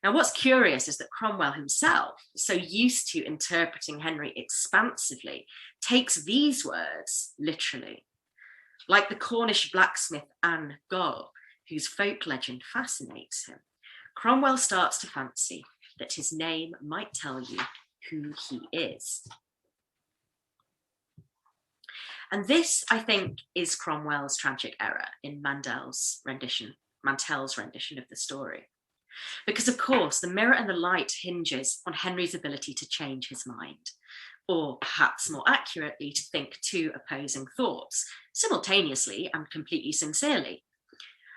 Now, what's curious is that Cromwell himself, so used to interpreting Henry expansively, takes these words literally. Like the Cornish blacksmith Anne Boleyn, whose folk legend fascinates him, Cromwell starts to fancy that his name might tell you who he is. And this, I think, is Cromwell's tragic error in Mantel's rendition of the story. Because, of course, the Mirror and the Light hinges on Henry's ability to change his mind, or perhaps more accurately, to think two opposing thoughts simultaneously and completely sincerely.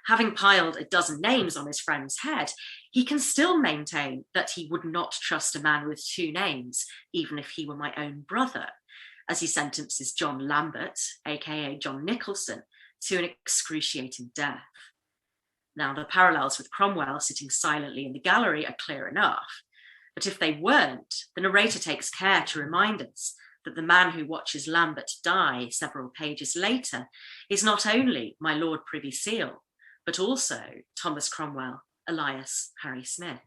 Having piled a dozen names on his friend's head, he can still maintain that he would not trust a man with two names, even if he were my own brother, as he sentences John Lambert, aka John Nicholson, to an excruciating death. Now, the parallels with Cromwell sitting silently in the gallery are clear enough, but if they weren't, the narrator takes care to remind us that the man who watches Lambert die several pages later is not only my Lord Privy Seal, but also Thomas Cromwell, alias Harry Smith.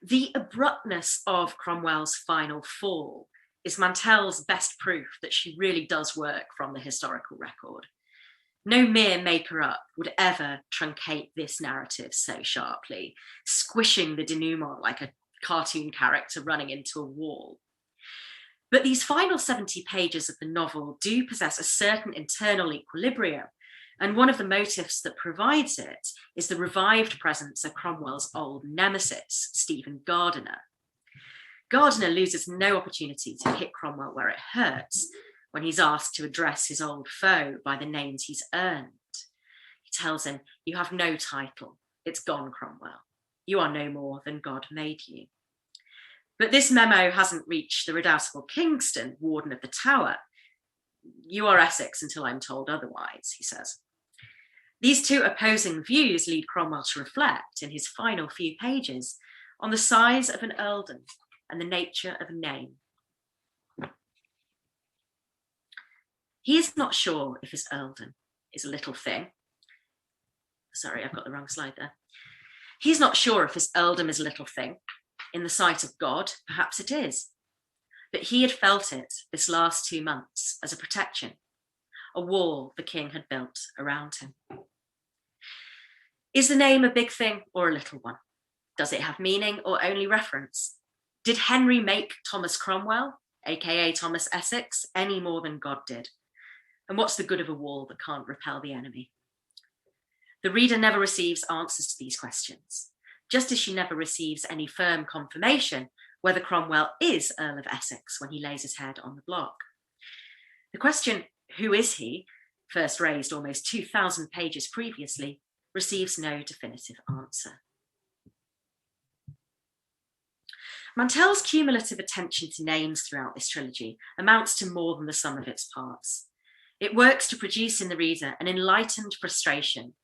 The abruptness of Cromwell's final fall is Mantel's best proof that she really does work from the historical record. No mere maker-up would ever truncate this narrative so sharply, squishing the denouement like a cartoon character running into a wall. But these final 70 pages of the novel do possess a certain internal equilibrium, and one of the motifs that provides it is the revived presence of Cromwell's old nemesis, Stephen Gardiner. Gardiner loses no opportunity to hit Cromwell where it hurts when he's asked to address his old foe by the names he's earned. He tells him, "You have no title. It's gone, Cromwell. You are no more than God made you." But this memo hasn't reached the redoubtable Kingston, Warden of the Tower. "You are Essex until I'm told otherwise," he says. These two opposing views lead Cromwell to reflect, in his final few pages, on the size of an earldom and the nature of a name. He is not sure if his earldom is a little thing. Sorry, I've got the wrong slide there. He's not sure if his earldom is a little thing. In the sight of God, perhaps it is. But he had felt it this last 2 months as a protection, a wall the king had built around him. Is the name a big thing or a little one? Does it have meaning or only reference? Did Henry make Thomas Cromwell, aka Thomas Essex, any more than God did? And what's the good of a wall that can't repel the enemy? The reader never receives answers to these questions, just as she never receives any firm confirmation whether Cromwell is Earl of Essex when he lays his head on the block. The question, who is he, first raised almost 2,000 pages previously, receives no definitive answer. Mantel's cumulative attention to names throughout this trilogy amounts to more than the sum of its parts. It works to produce in the reader an enlightened frustration,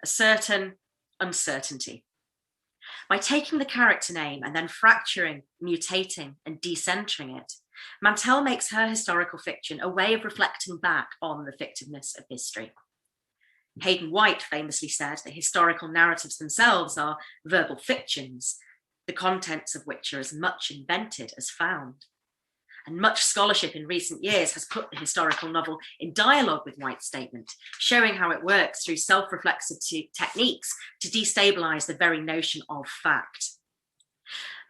a certain uncertainty. By taking the character name and then fracturing, mutating, and decentering it, Mantel makes her historical fiction a way of reflecting back on the fictiveness of history. Hayden White famously said that historical narratives themselves are verbal fictions, the contents of which are as much invented as found. And much scholarship in recent years has put the historical novel in dialogue with White's statement, showing how it works through self-reflexive techniques to destabilise the very notion of fact.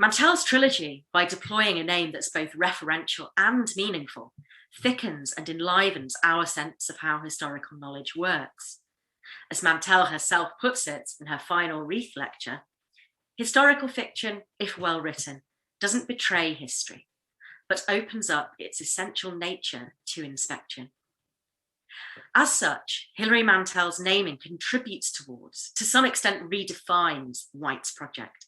Mantel's trilogy, by deploying a name that's both referential and meaningful, thickens and enlivens our sense of how historical knowledge works. As Mantel herself puts it in her final Reith lecture, historical fiction, if well written, doesn't betray history, but opens up its essential nature to inspection. As such, Hilary Mantel's naming contributes towards, to some extent redefines, White's project.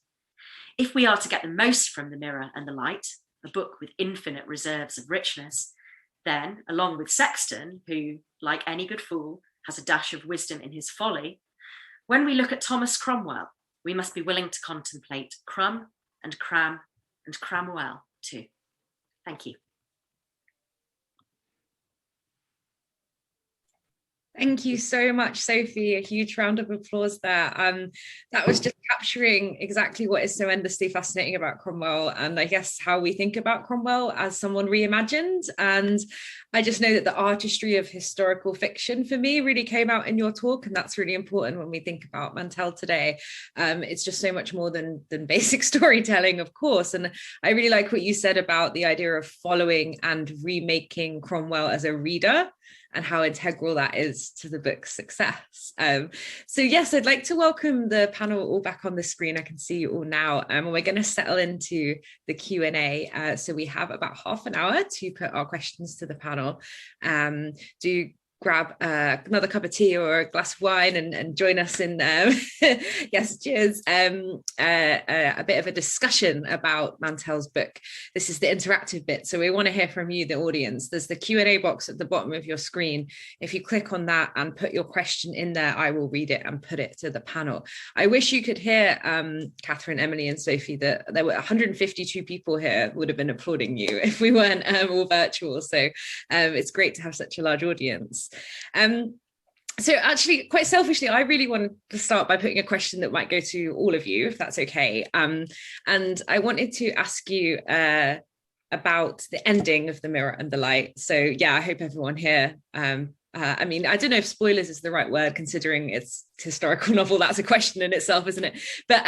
If we are to get the most from The Mirror and the Light, a book with infinite reserves of richness, Then, along with Sexton, who, like any good fool, has a dash of wisdom in his folly, when we look at Thomas Cromwell, we must be willing to contemplate Crum and Cram and Cromwell too. Thank you. Thank you so much, Sophie. A huge round of applause there. That was just capturing exactly what is so endlessly fascinating about Cromwell, and I guess how we think about Cromwell as someone reimagined. And I just know that the artistry of historical fiction for me really came out in your talk, and that's really important when we think about Mantel today. It's just so much more than basic storytelling, of course. And I really like what you said about the idea of following and remaking Cromwell as a reader, and how integral that is to the book's success. So yes, I'd like to welcome the panel all back on the screen. I can see you all now, and we're going to settle into the Q&A. So we have about half an hour to put our questions to the panel. Do grab another cup of tea or a glass of wine and join us in yes, cheers, a bit of a discussion about Mantel's book. This is the interactive bit, so we want to hear from you, the audience. There's the Q&A box at the bottom of your screen. If you click on that and put your question in there, I will read it and put it to the panel. I wish you could hear Catherine, Emilie and Sophie, that there were 152 people here would have been applauding you if we weren't all virtual, so it's great to have such a large audience. So actually, quite selfishly, I really wanted to start by putting a question that might go to all of you, if that's okay. And I wanted to ask you about the ending of The Mirror and the Light. So yeah, I hope everyone here, I mean, I don't know if spoilers is the right word, considering it's a historical novel. That's a question in itself, isn't it? But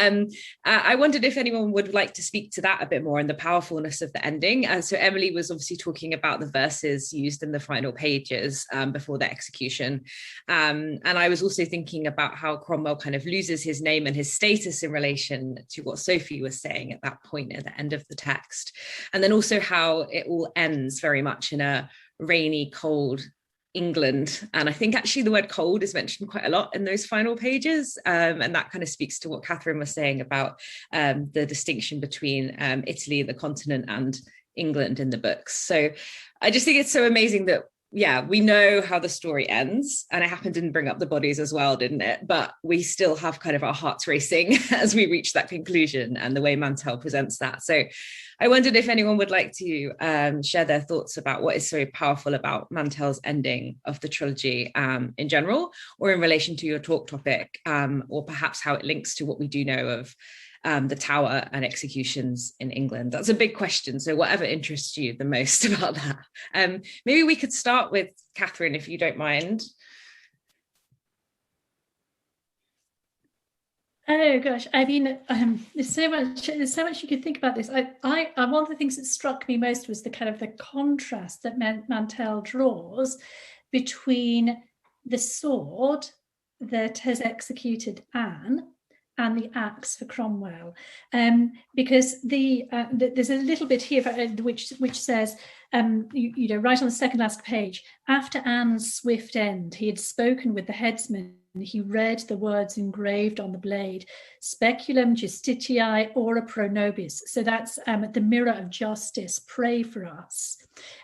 I wondered if anyone would like to speak to that a bit more and the powerfulness of the ending. So Emilie was obviously talking about the verses used in the final pages before the execution. And I was also thinking about how Cromwell kind of loses his name and his status in relation to what Sophie was saying at that point at the end of the text. And then also how it all ends very much in a rainy, cold England. And I think actually the word cold is mentioned quite a lot in those final pages. And that kind of speaks to what Catherine was saying about the distinction between Italy, the continent, and England in the books. So I just think it's so amazing that, yeah, we know how the story ends, and it happened didn't bring up the bodies as well, didn't it? But we still have kind of our hearts racing as we reach that conclusion, and the way Mantel presents that. So I wondered if anyone would like to share their thoughts about what is so powerful about Mantel's ending of the trilogy in general, or in relation to your talk topic, or perhaps how it links to what we do know of the Tower and executions in England. That's a big question, so whatever interests you the most about that. Maybe we could start with Catherine, if you don't mind. Oh gosh, I mean, there's so much you could think about this. I one of the things that struck me most was the kind of the contrast that Mantel draws between the sword that has executed Anne and the axe for Cromwell, because there's a little bit here which says, you know, right on the second last page, after Anne's swift end, he had spoken with the headsman. He read the words engraved on the blade, speculum justitiae ora pro nobis. So that's the mirror of justice, pray for us.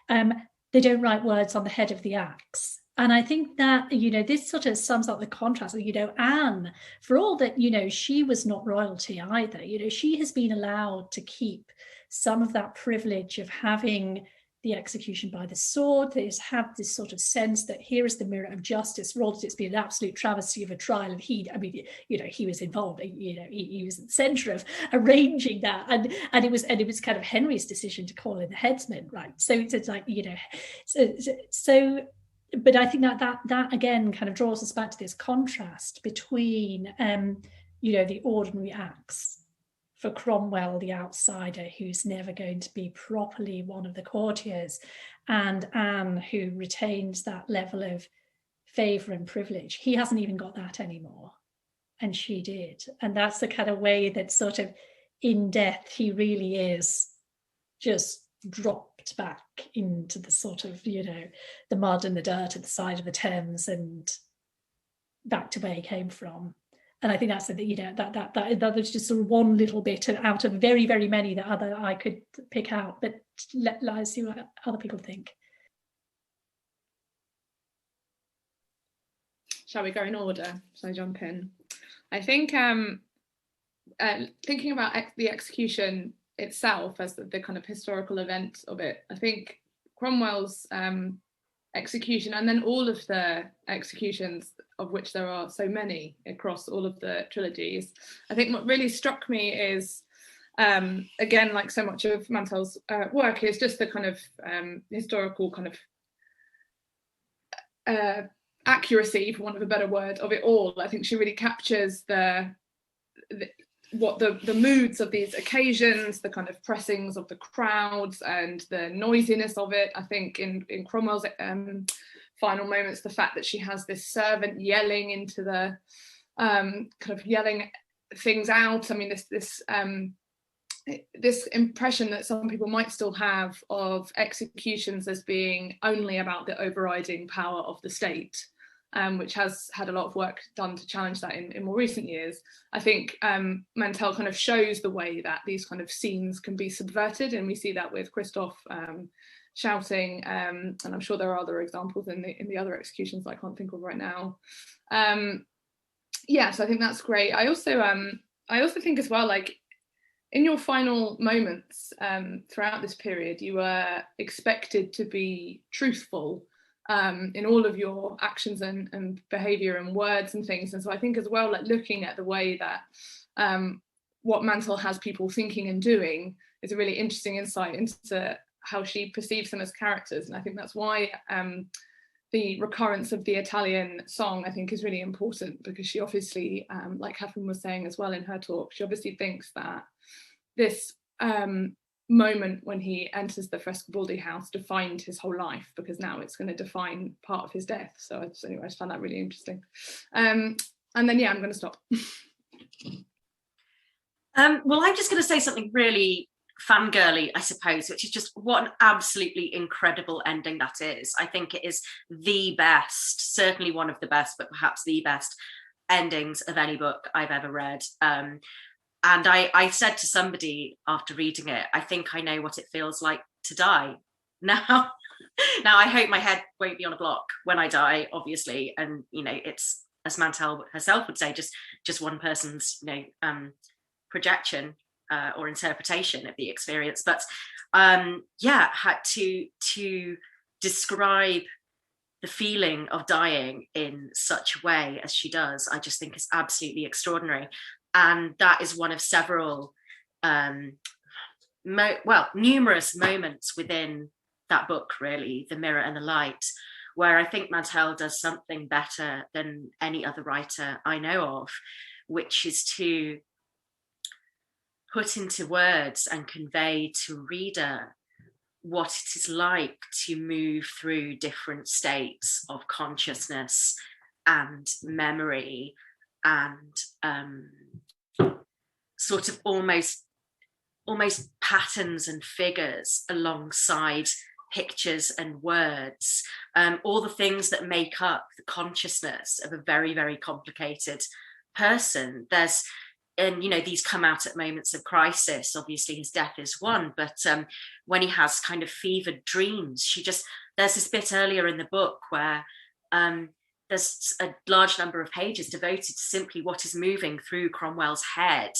They don't write words on the head of the axe. And I think that, you know, this sort of sums up the contrast. You know, Anne, for all that, you know, she was not royalty either. You know, she has been allowed to keep some of that privilege of having the execution by the sword. They have this sort of sense that here is the mirror of justice, for all that it's been an absolute travesty of a trial. And he was involved, you know, he was at the center of arranging that. And it was kind of Henry's decision to call in the headsman, right? So it's like, you know, so but I think that again kind of draws us back to this contrast between, you know, the ordinary axe for Cromwell, the outsider who's never going to be properly one of the courtiers, and Anne, who retains that level of favour and privilege. He hasn't even got that anymore, and she did. And that's the kind of way that sort of in death he really is just dropped back into the sort of, you know, the mud and the dirt at the side of the Thames and back to where he came from. And I think that's, you know, that was just sort of one little bit out of very, very many that I could pick out. But let's see what other people think. Shall we go in order? Shall I jump in? I think thinking about the execution itself as the kind of historical event of it, I think Cromwell's execution, and then all of the executions, of which there are so many across all of the trilogies, I think what really struck me is, again, like so much of Mantel's work, is just the kind of historical kind of accuracy, for want of a better word, of it all. I think she really captures the moods of these occasions, the kind of pressings of the crowds and the noisiness of it. I think in Cromwell's final moments, the fact that she has this servant yelling into the kind of yelling things out. I mean, this impression that some people might still have of executions as being only about the overriding power of the state, which has had a lot of work done to challenge that in more recent years. I think Mantel kind of shows the way that these kind of scenes can be subverted, and we see that with Christoph shouting, and I'm sure there are other examples in the other executions that I can't think of right now. Yeah, so I think that's great. I also think as well, like, in your final moments throughout this period, you were expected to be truthful in all of your actions and behaviour and words and things. And so I think as well, like, looking at the way that what Mantel has people thinking and doing is a really interesting insight into how she perceives them as characters. And I think that's why the recurrence of the Italian song, I think, is really important, because she obviously, like Catherine was saying as well in her talk, she obviously thinks that this moment when he enters the Frescobaldi house defined his whole life, because now it's going to define part of his death. So anyway, I just found that really interesting. And then, yeah, I'm going to stop. Well, I'm just going to say something really fangirly, I suppose, which is just what an absolutely incredible ending that is. I think it is the best, certainly one of the best, but perhaps the best endings of any book I've ever read. And I said to somebody after reading it, I think I know what it feels like to die. Now I hope my head won't be on a block when I die, obviously. And, you know, it's, as Mantel herself would say, just one person's, you know, projection or interpretation of the experience. But yeah, had to describe the feeling of dying in such a way as she does, I just think is absolutely extraordinary. And that is one of several, numerous moments within that book, really, The Mirror and the Light, where I think Mantel does something better than any other writer I know of, which is to put into words and convey to a reader what it is like to move through different states of consciousness and memory and sort of almost patterns and figures alongside pictures and words, all the things that make up the consciousness of a very, very complicated person. And, you know, these come out at moments of crisis. Obviously, his death is one, but when he has kind of fevered dreams, there's this bit earlier in the book where there's a large number of pages devoted to simply what is moving through Cromwell's head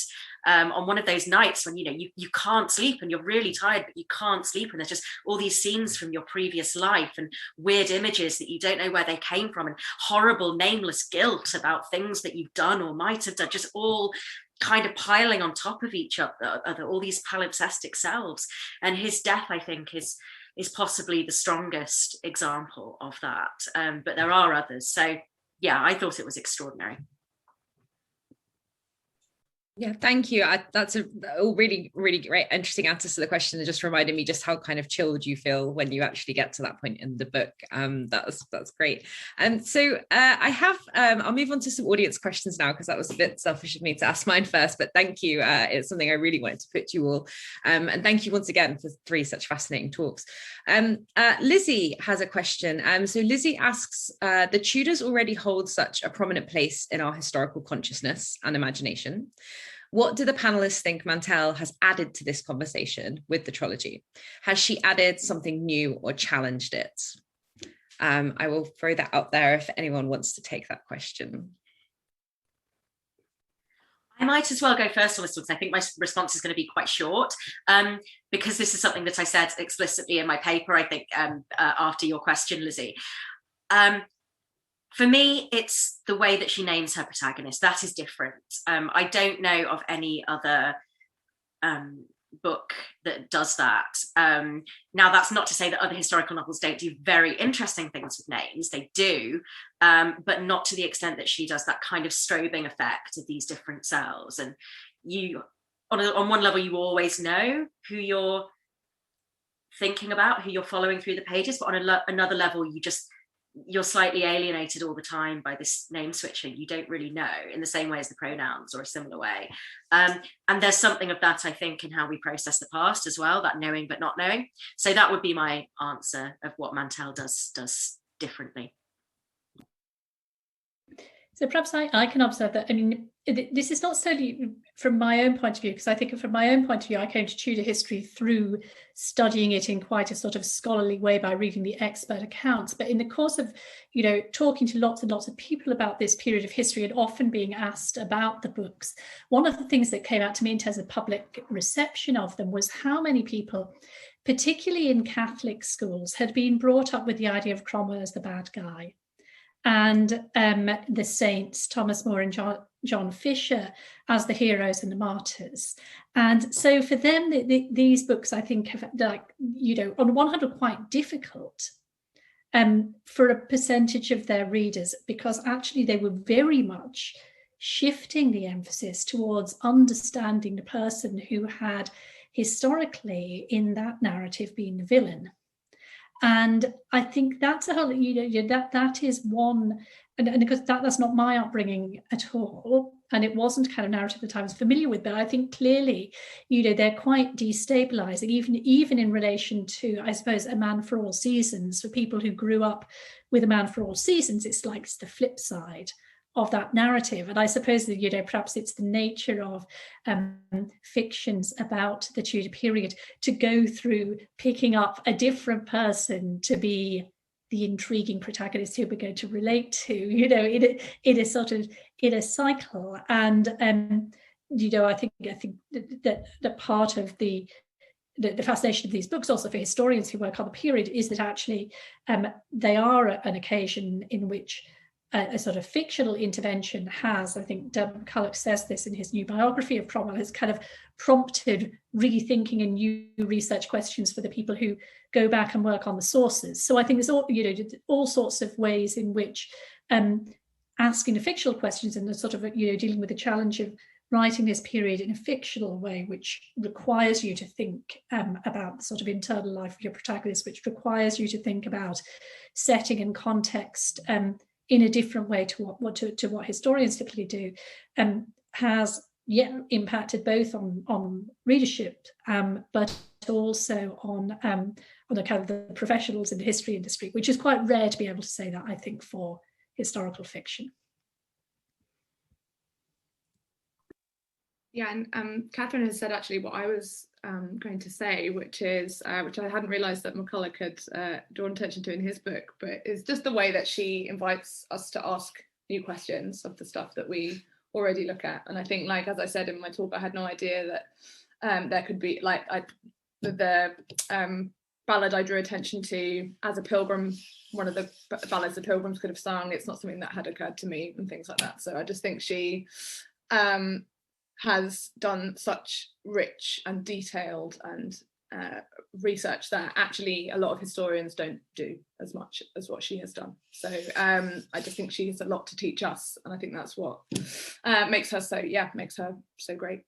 on one of those nights when, you know, you can't sleep and you're really tired, but you can't sleep. And there's just all these scenes from your previous life and weird images that you don't know where they came from and horrible nameless guilt about things that you've done or might have done, just all kind of piling on top of each other, all these palimpsestic selves. And his death, I think, is possibly the strongest example of that. But there are others. So yeah, I thought it was extraordinary. Yeah, thank you. That's a really, really great, interesting answers to the question. It just reminded me just how kind of chilled you feel when you actually get to that point in the book. That's great. So I have, I'll move on to some audience questions now, because that was a bit selfish of me to ask mine first, but thank you. It's something I really wanted to put to you all. And thank you once again for 3 such fascinating talks. Lizzie has a question. So Lizzie asks, the Tudors already hold such a prominent place in our historical consciousness and imagination. What do the panelists think Mantel has added to this conversation with the trilogy? Has she added something new or challenged it? I will throw that out there if anyone wants to take that question. I might as well go first on this one, because I think my response is going to be quite short, because this is something that I said explicitly in my paper, I think, after your question, Lizzie. For me, it's the way that she names her protagonist. That is different. I don't know of any other book that does that. Now, that's not to say that other historical novels don't do very interesting things with names. They do, but not to the extent that she does, that kind of strobing effect of these different cells. And you, on one level, you always know who you're thinking about, who you're following through the pages, but on another level, you're slightly alienated all the time by this name switching. You don't really know, in the same way as the pronouns, or a similar way. And there's something of that, I think, in how we process the past as well, that knowing but not knowing. So that would be my answer of what Mantel does differently. So perhaps I can observe that. I mean, this is not solely from my own point of view, because I think from my own point of view, I came to Tudor history through studying it in quite a sort of scholarly way by reading the expert accounts. But in the course of, talking to lots and lots of people about this period of history and often being asked about the books, one of the things that came out to me in terms of public reception of them was how many people, particularly in Catholic schools, had been brought up with the idea of Cromwell as the bad guy, and the saints, Thomas More and John Fisher, as the heroes and the martyrs. And so for them, these books, I think, have, on one hand, are quite difficult for a percentage of their readers, because actually they were very much shifting the emphasis towards understanding the person who had historically in that narrative been the villain. And I think that's a whole, that is one, and because that's not my upbringing at all, and it wasn't kind of narrative that I was familiar with, but I think clearly, they're quite destabilizing, even in relation to, I suppose, A Man for All Seasons. For people who grew up with A Man for All Seasons, it's like the flip side of that narrative. And I suppose that, perhaps it's the nature of fictions about the Tudor period to go through picking up a different person to be the intriguing protagonist who we're going to relate to, in a sort of, in a cycle. And, I think that part of the fascination of these books, also for historians who work on the period, is that actually they are an occasion in which a sort of fictional intervention has, I think Culloch says this in his new biography of Cromwell, has kind of prompted rethinking and new research questions for the people who go back and work on the sources. So I think there's all sorts of ways in which asking the fictional questions and the sort of dealing with the challenge of writing this period in a fictional way, which requires you to think about the sort of internal life of your protagonist, which requires you to think about setting and context in a different way to what historians typically do, has impacted both on readership, but also on the kind of the professionals in the history industry, which is quite rare to be able to say that, I think, for historical fiction. Yeah, and Catherine has said actually what I was going to say, which is, which I hadn't realised that McCulloch had drawn attention to in his book, but it's just the way that she invites us to ask new questions of the stuff that we already look at. And I think, like, as I said in my talk, I had no idea that there could be, like, the ballad I drew attention to as a pilgrim, one of the ballads the pilgrims could have sung, it's not something that had occurred to me, and things like that. So I just think she has done such rich and detailed and research that actually a lot of historians don't do as much as what she has done. So I just think she has a lot to teach us, and I think that's what makes her so great.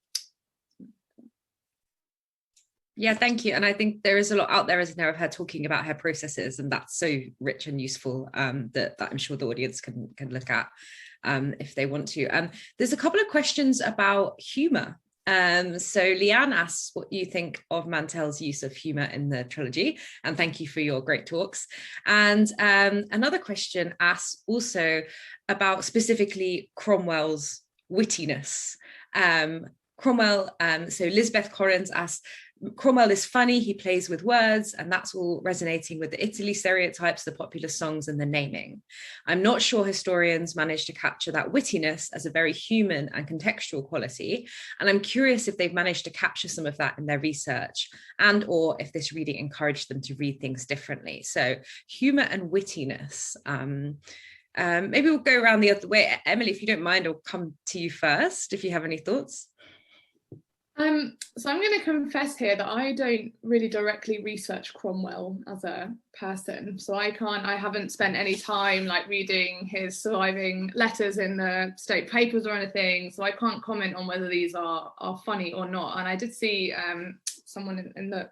Yeah, thank you. And I think there is a lot out there, isn't there, of her talking about her processes, and that's so rich and useful that I'm sure the audience can look at if they want to. There's a couple of questions about humour. So Leanne asks what you think of Mantel's use of humour in the trilogy, and thank you for your great talks. And another question asks also about specifically Cromwell's wittiness. Cromwell, so Elizabeth Corrins asks, Cromwell is funny, he plays with words, and that's all resonating with the Italy stereotypes, the popular songs, and the naming. I'm not sure historians managed to capture that wittiness as a very human and contextual quality, and I'm curious if they've managed to capture some of that in their research, and or if this reading encouraged them to read things differently. So humour and wittiness. Maybe we'll go around the other way. Emilie, if you don't mind, I'll come to you first if you have any thoughts. So I'm going to confess here that I don't really directly research Cromwell as a person. So I haven't spent any time like reading his surviving letters in the state papers or anything. So I can't comment on whether these are funny or not. And I did see someone in the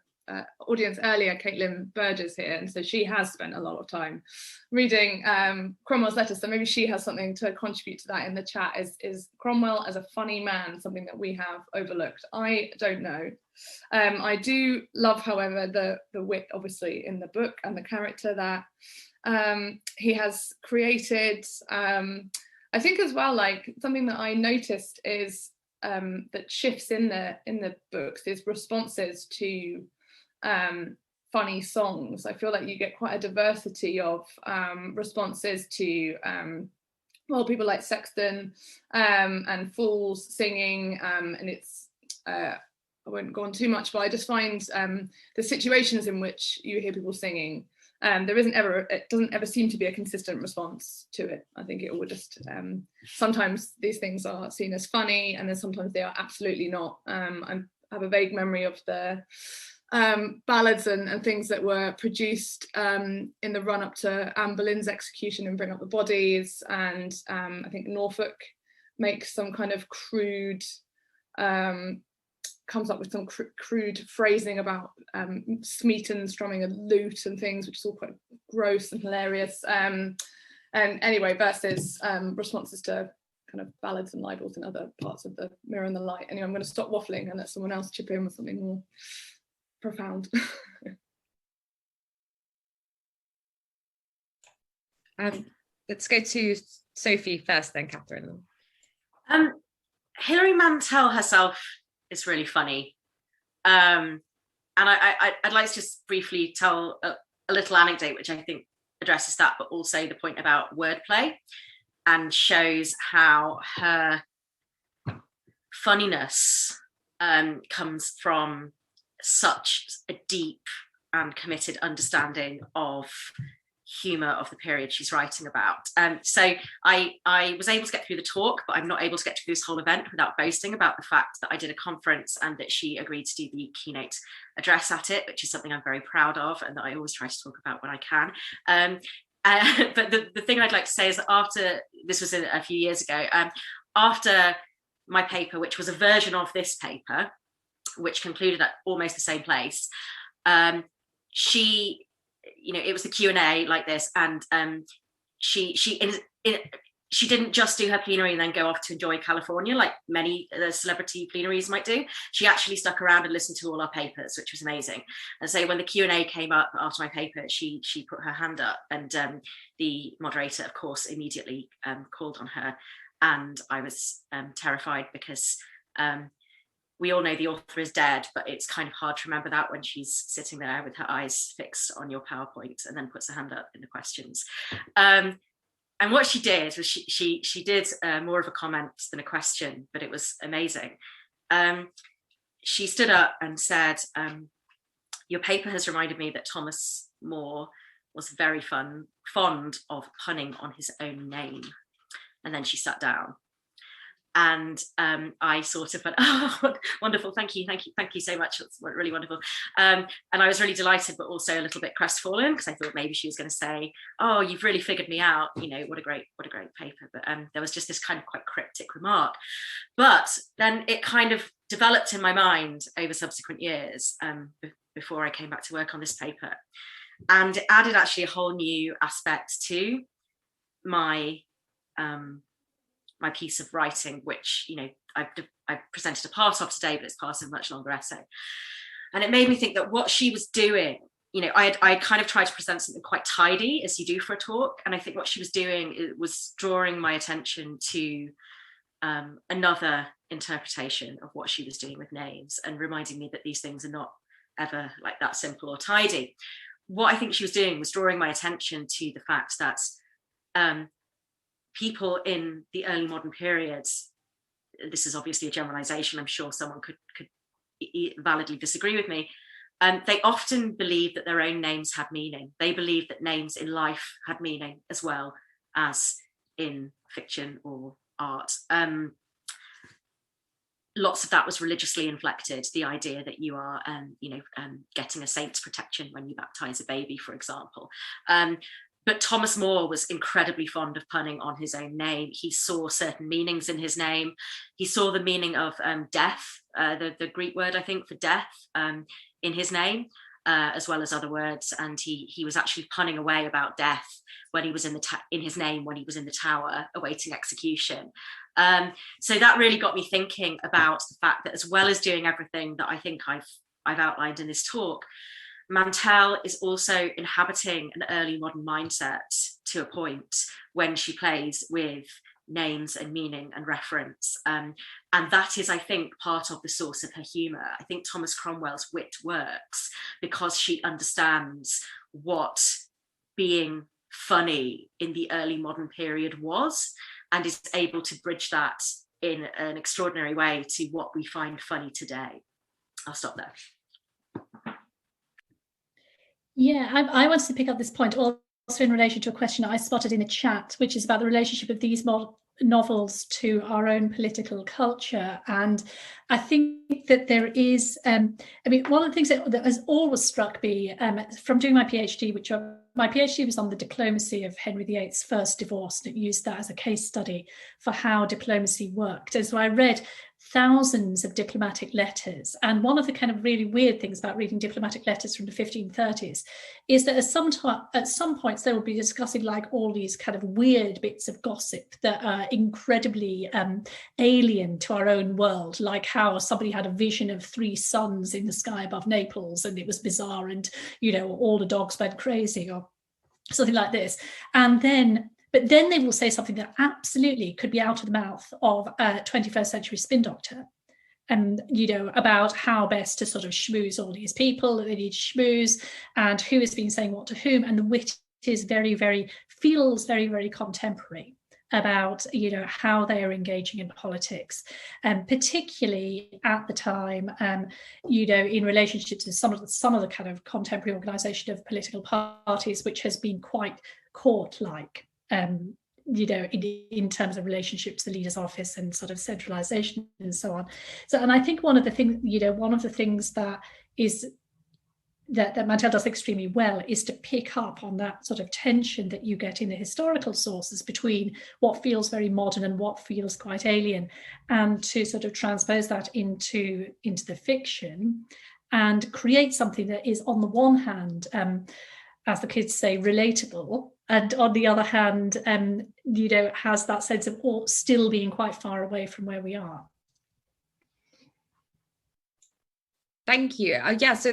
audience earlier, Caitlin Burgess here, and so she has spent a lot of time reading Cromwell's letters, so maybe she has something to contribute to that in the chat. Is Cromwell as a funny man something that we have overlooked? I don't know. I do love, however, the wit obviously in the book and the character that he has created. I think as well, like something that I noticed is that shifts in the books is responses to funny songs. I feel like you get quite a diversity of responses to people like Sexton and Fools singing, and it's I won't go on too much, but I just find the situations in which you hear people singing, it doesn't ever seem to be a consistent response to it. I think it will just sometimes these things are seen as funny, and then sometimes they are absolutely not. I have a vague memory of the ballads and things that were produced in the run up to Anne Boleyn's execution and Bring Up the Bodies, and I think Norfolk makes some kind of crude comes up with some crude phrasing about Smeaton strumming a lute and things, which is all quite gross and hilarious, and anyway, versus responses to kind of ballads and libels in other parts of the Mirror and the Light. Anyway, I'm going to stop waffling and let someone else chip in with something more profound. Let's go to Sophie first, then Catherine. Hilary Mantel herself is really funny, and I'd like to just briefly tell a little anecdote which I think addresses that, but also the point about wordplay, and shows how her funniness comes from such a deep and committed understanding of humour of the period she's writing about. So I was able to get through the talk, but I'm not able to get through this whole event without boasting about the fact that I did a conference and that she agreed to do the keynote address at it, which is something I'm very proud of and that I always try to talk about when I can. But the thing I'd like to say is that after, this was a few years ago, after my paper, which was a version of this paper, which concluded at almost the same place, she, it was the Q&A like this, and she didn't just do her plenary and then go off to enjoy California like many celebrity plenaries might do. She actually stuck around and listened to all our papers, which was amazing. And so when the Q&A came up after my paper, she put her hand up, and the moderator, of course, immediately called on her. And I was terrified because we all know the author is dead, but it's kind of hard to remember that when she's sitting there with her eyes fixed on your PowerPoint and then puts her hand up in the questions. And what she did was she did more of a comment than a question, but it was amazing. She stood up and said, your paper has reminded me that Thomas More was very fond of punning on his own name. And then she sat down. And I sort of went, oh, wonderful, thank you so much, that's really wonderful. And I was really delighted, but also a little bit crestfallen, because I thought maybe she was going to say, oh, you've really figured me out, what a great paper. But there was just this kind of quite cryptic remark. But then it kind of developed in my mind over subsequent years, before I came back to work on this paper. And it added actually a whole new aspect to my piece of writing, which I've presented a part of today, but it's part of a much longer essay. And it made me think that what she was doing, I kind of tried to present something quite tidy, as you do for a talk, and I think what she was doing was drawing my attention to another interpretation of what she was doing with names, and reminding me that these things are not ever like that simple or tidy. What I think she was doing was drawing my attention to the fact that people in the early modern periods, this is obviously a generalization, I'm sure someone could validly disagree with me, they often believed that their own names had meaning. They believed that names in life had meaning as well as in fiction or art. Lots of that was religiously inflected, the idea that you are getting a saint's protection when you baptize a baby, for example. But Thomas More was incredibly fond of punning on his own name. He saw certain meanings in his name. He saw the meaning of death, the Greek word, I think, for death, in his name, as well as other words. And he was actually punning away about death when he was in his name when he was in the Tower awaiting execution. So that really got me thinking about the fact that, as well as doing everything that I think I've outlined in this talk, Mantel is also inhabiting an early modern mindset to a point when she plays with names and meaning and reference. And that is, I think, part of the source of her humour. I think Thomas Cromwell's wit works because she understands what being funny in the early modern period was, and is able to bridge that in an extraordinary way to what we find funny today. I'll stop there. Yeah, I wanted to pick up this point also in relation to a question I spotted in the chat, which is about the relationship of these novels to our own political culture. And I think that there is, one of the things that has always struck me from doing my PhD, my PhD was on the diplomacy of Henry VIII's first divorce, and it used that as a case study for how diplomacy worked. And so I read thousands of diplomatic letters. And one of the kind of really weird things about reading diplomatic letters from the 1530s is that at some points they will be discussing like all these kind of weird bits of gossip that are incredibly alien to our own world, like how somebody had a vision of 3 suns in the sky above Naples and it was bizarre, and all the dogs went crazy, or something like this. But then they will say something that absolutely could be out of the mouth of a 21st century spin doctor, and about how best to sort of schmooze all these people that they need to schmooze, and who has been saying what to whom, and the wit is feels very, very contemporary about how they are engaging in politics, and particularly at the time, in relationship to some of the kind of contemporary organisation of political parties, which has been quite court-like. In terms of relationship to the leader's office and sort of centralization and so on. And I think one of the things that Mantel does extremely well is to pick up on that sort of tension that you get in the historical sources between what feels very modern and what feels quite alien, and to sort of transpose that into the fiction and create something that is, on the one hand, as the kids say, relatable, and on the other hand, has that sense of still being quite far away from where we are. Thank you. So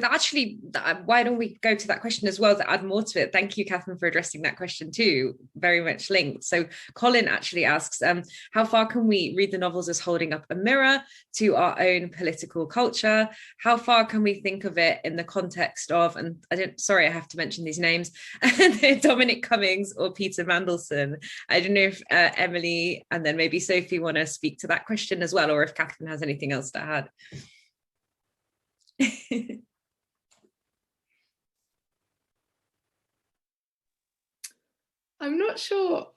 why don't we go to that question as well to add more to it? Thank you, Catherine, for addressing that question too. Very much linked. So Colin actually asks, how far can we read the novels as holding up a mirror to our own political culture? How far can we think of it in the context of, and I have to mention these names, Dominic Cummings or Peter Mandelson? I don't know if Emilie and then maybe Sophie want to speak to that question as well, or if Catherine has anything else to add. I'm not sure.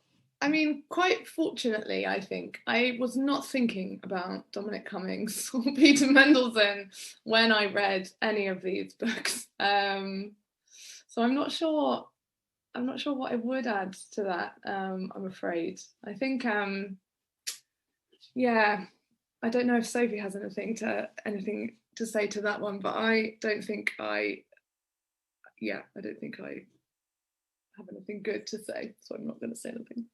I mean, quite fortunately, I think I was not thinking about Dominic Cummings or Peter Mandelson when I read any of these books. So I'm not sure what I would add to that. I'm afraid. I think I don't know if Sophie has anything to say to that one, but I don't think I have anything good to say, so I'm not going to say anything.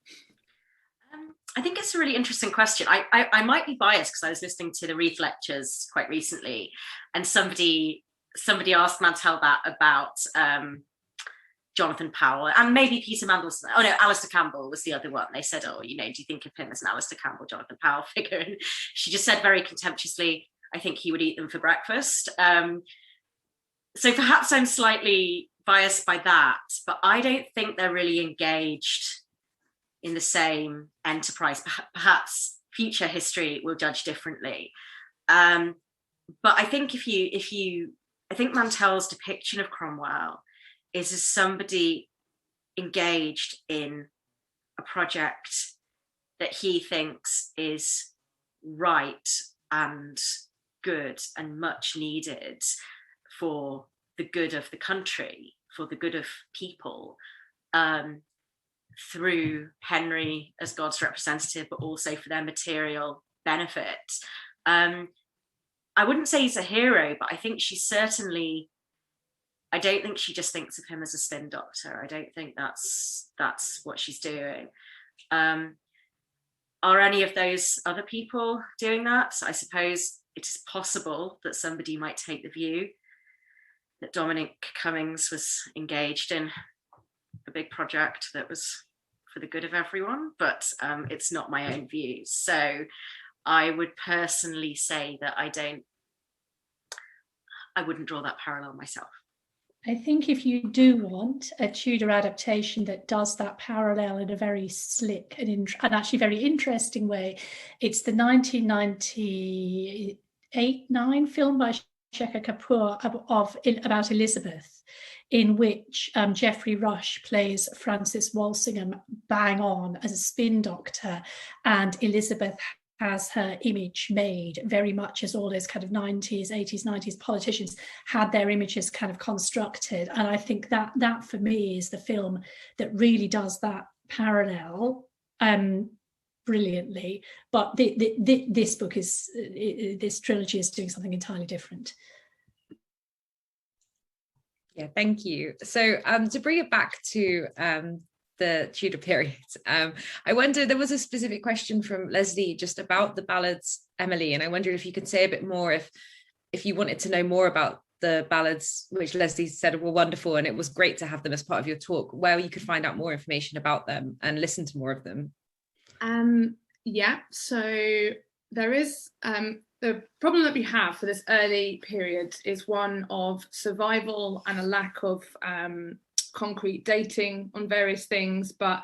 I think it's a really interesting question. I might be biased because I was listening to the Reith lectures quite recently, and somebody asked Mantel that about Jonathan Powell, and maybe Peter Mandelson. Oh no, Alistair Campbell was the other one. They said, oh, you know, do you think of him as an Alistair Campbell, Jonathan Powell figure? And she just said very contemptuously, I think he would eat them for breakfast. So perhaps I'm slightly biased by that, but I don't think they're really engaged in the same enterprise. Perhaps future history will judge differently. But I think I think Mantel's depiction of Cromwell is as somebody engaged in a project that he thinks is right and good and much needed for the good of the country, for the good of people, through Henry as God's representative, but also for their material benefit. I wouldn't say he's a hero, but I think I don't think she just thinks of him as a spin doctor. I don't think that's what she's doing. Are any of those other people doing that? So I suppose it is possible that somebody might take the view that Dominic Cummings was engaged in a big project that was for the good of everyone, but it's not my own views. So I would personally say that I wouldn't draw that parallel myself. I think if you do want a Tudor adaptation that does that parallel in a very slick and actually very interesting way, it's the 1998-9 film by Shekhar Kapoor about Elizabeth, in which Geoffrey Rush plays Francis Walsingham bang on as a spin doctor, and Elizabeth has her image made very much as all those kind of 90s, 80s, 90s politicians had their images kind of constructed. And I think that for me is the film that really does that parallel brilliantly. But this book this trilogy is doing something entirely different. Yeah, thank you. So to bring it back to the Tudor period, I wonder, there was a specific question from Leslie just about the ballads, Emilie, and I wondered if you could say a bit more if you wanted to know more about the ballads, which Leslie said were wonderful, and it was great to have them as part of your talk, where you could find out more information about them and listen to more of them. Yeah, so there is the problem that we have for this early period is one of survival and a lack of concrete dating on various things, but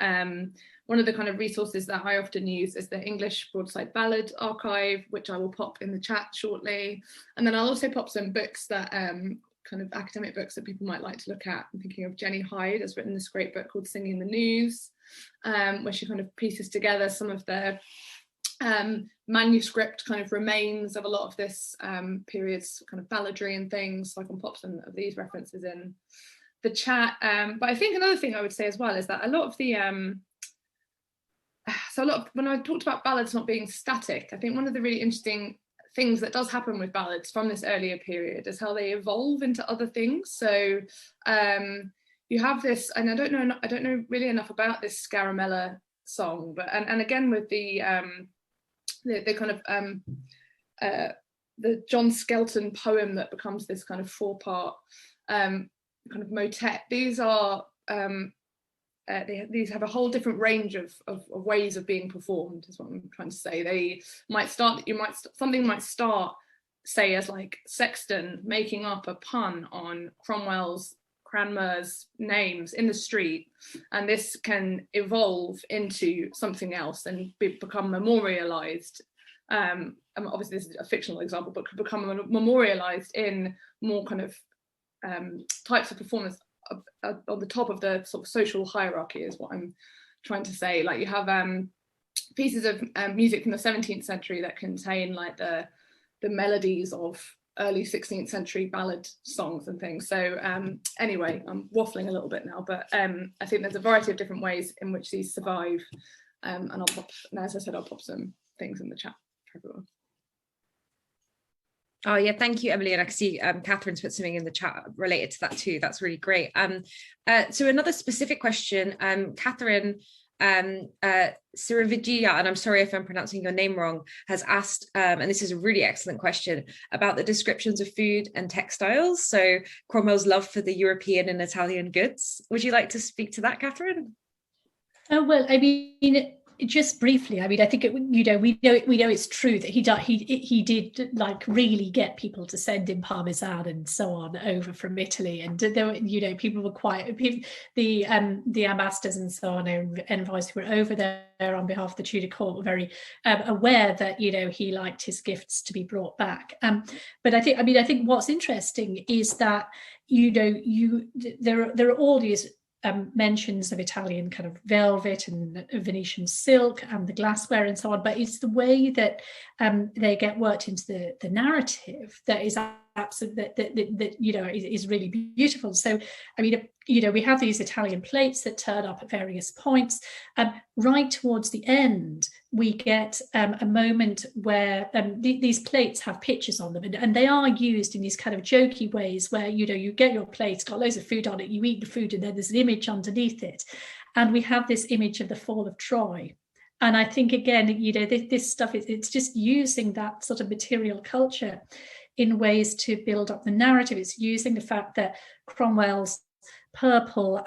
one of the kind of resources that I often use is the English Broadside Ballad Archive, which I will pop in the chat shortly, and then I'll also pop some books that kind of academic books that people might like to look at. I'm thinking of Jenny Hyde has written this great book called Singing the News, where she kind of pieces together some of the manuscript kind of remains of a lot of this period's kind of balladry and things, so I can pop some of these references in the chat. But I think another thing I would say as well is that a lot of the when I talked about ballads not being static, I think one of the really interesting things that does happen with ballads from this earlier period is how they evolve into other things. So you have this, and I don't know really enough about this Scaramella song, but and again with the kind of the John Skelton poem that becomes this kind of 4-part kind of motet. These are these have a whole different range of ways of being performed, is what I'm trying to say. They might start, something might start, say, as like Sexton making up a pun on Cranmer's names in the street, and this can evolve into something else and become memorialized. Obviously this is a fictional example, but could become memorialized in more kind of types of performance on the top of the sort of social hierarchy, is what I'm trying to say. Like you have pieces of music from the 17th century that contain like the melodies of early 16th century ballad songs and things. So anyway, I'm waffling a little bit now, but I think there's a variety of different ways in which these survive, and I'll pop, and as I said, I'll pop some things in the chat for everyone. Oh yeah, thank you, Emilie. And I can see Catherine's put something in the chat related to that too. That's really great. So another specific question, Catherine Siravigia, and I'm sorry if I'm pronouncing your name wrong, has asked, and this is a really excellent question, about the descriptions of food and textiles. So Cromwell's love for the European and Italian goods. Would you like to speak to that, Catherine? Well, I mean, just briefly, I mean, I think we know it's true that he did like really get people to send him parmesan and so on over from Italy, and there were, people were the ambassadors and so on, and envoys who were over there on behalf of the Tudor court were very aware that he liked his gifts to be brought back. But I think what's interesting is that there are all these mentions of Italian kind of velvet and Venetian silk and the glassware and so on, but it's the way that they get worked into the narrative that is absolute that is really beautiful. So I mean, we have these Italian plates that turn up at various points. Right towards the end, we get a moment where these plates have pictures on them, and they are used in these kind of jokey ways where you get your plate, it's got loads of food on it, you eat the food, and then there's an image underneath it, and we have this image of the fall of Troy. And I think again, this stuff it's just using that sort of material culture in ways to build up the narrative. It's using the fact that Cromwell's purple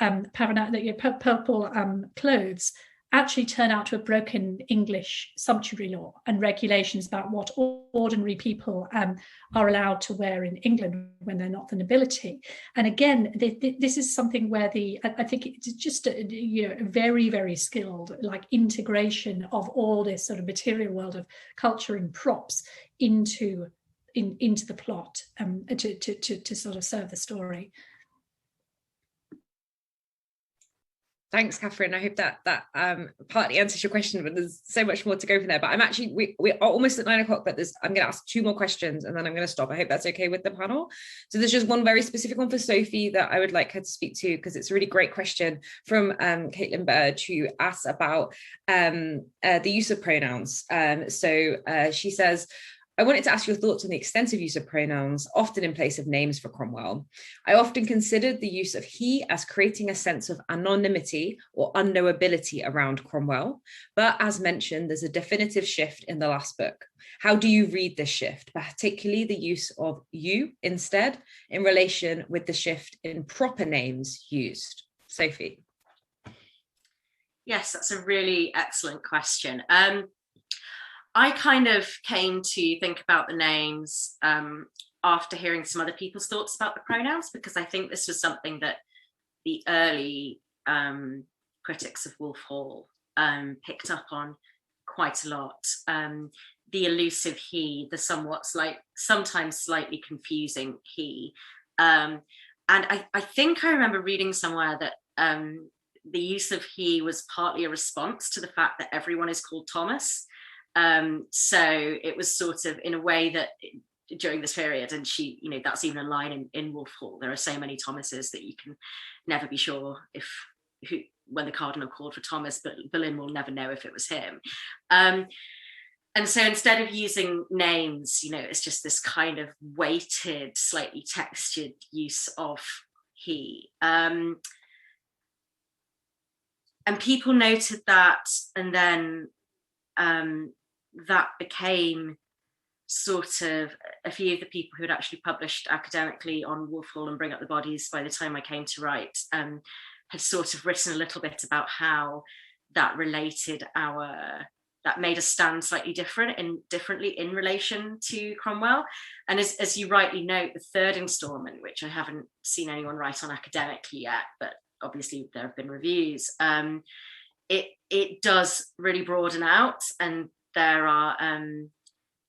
clothes actually turn out to have broken English sumptuary law and regulations about what ordinary people are allowed to wear in England when they're not the nobility. And again, this is something where I think it's just a very, very skilled like integration of all this sort of material world of culture and props into the plot to sort of serve the story. Thanks, Catherine. I hope that partly answers your question, but there's so much more to go from there. But I'm actually, we are almost at 9 o'clock, but I'm going to ask 2 more questions and then I'm going to stop. I hope that's okay with the panel. So there's just one very specific one for Sophie that I would like her to speak to, because it's a really great question from Caitlin Bird, who asks about the use of pronouns. So she says, I wanted to ask your thoughts on the extensive use of pronouns, often in place of names for Cromwell. I often considered the use of he as creating a sense of anonymity or unknowability around Cromwell. But as mentioned, there's a definitive shift in the last book. How do you read this shift, particularly the use of you instead, in relation with the shift in proper names used? Sophie. Yes, that's a really excellent question. I kind of came to think about the names after hearing some other people's thoughts about the pronouns, because I think this was something that the early critics of Wolf Hall picked up on quite a lot. The elusive he, the sometimes slightly confusing he. And I think I remember reading somewhere that the use of he was partly a response to the fact that everyone is called Thomas. So it was sort of in a way that during this period, and she, that's even a line in Wolf Hall, there are so many Thomases that you can never be sure when the Cardinal called for Thomas, but Boleyn will never know if it was him. And so instead of using names, it's just this kind of weighted, slightly textured use of he. And people noted that, and then that became sort of a few of the people who had actually published academically on Wolf Hall and Bring Up the Bodies by the time I came to write had sort of written a little bit about how that made us stand slightly differently in relation to Cromwell. And as you rightly note, the third instalment, which I haven't seen anyone write on academically yet, but obviously there have been reviews, it does really broaden out, and there are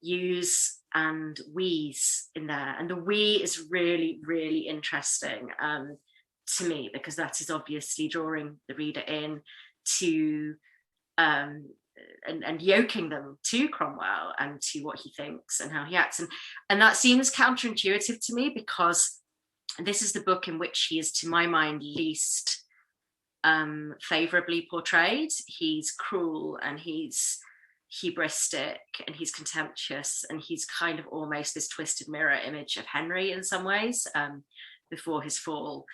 yous and we's in there, and the we is really, really interesting to me, because that is obviously drawing the reader in to and yoking them to Cromwell and to what he thinks and how he acts, and that seems counterintuitive to me, because this is the book in which he is, to my mind, least favorably portrayed. He's cruel, and he's hubristic, and he's contemptuous, and he's kind of almost this twisted mirror image of Henry in some ways before his fall.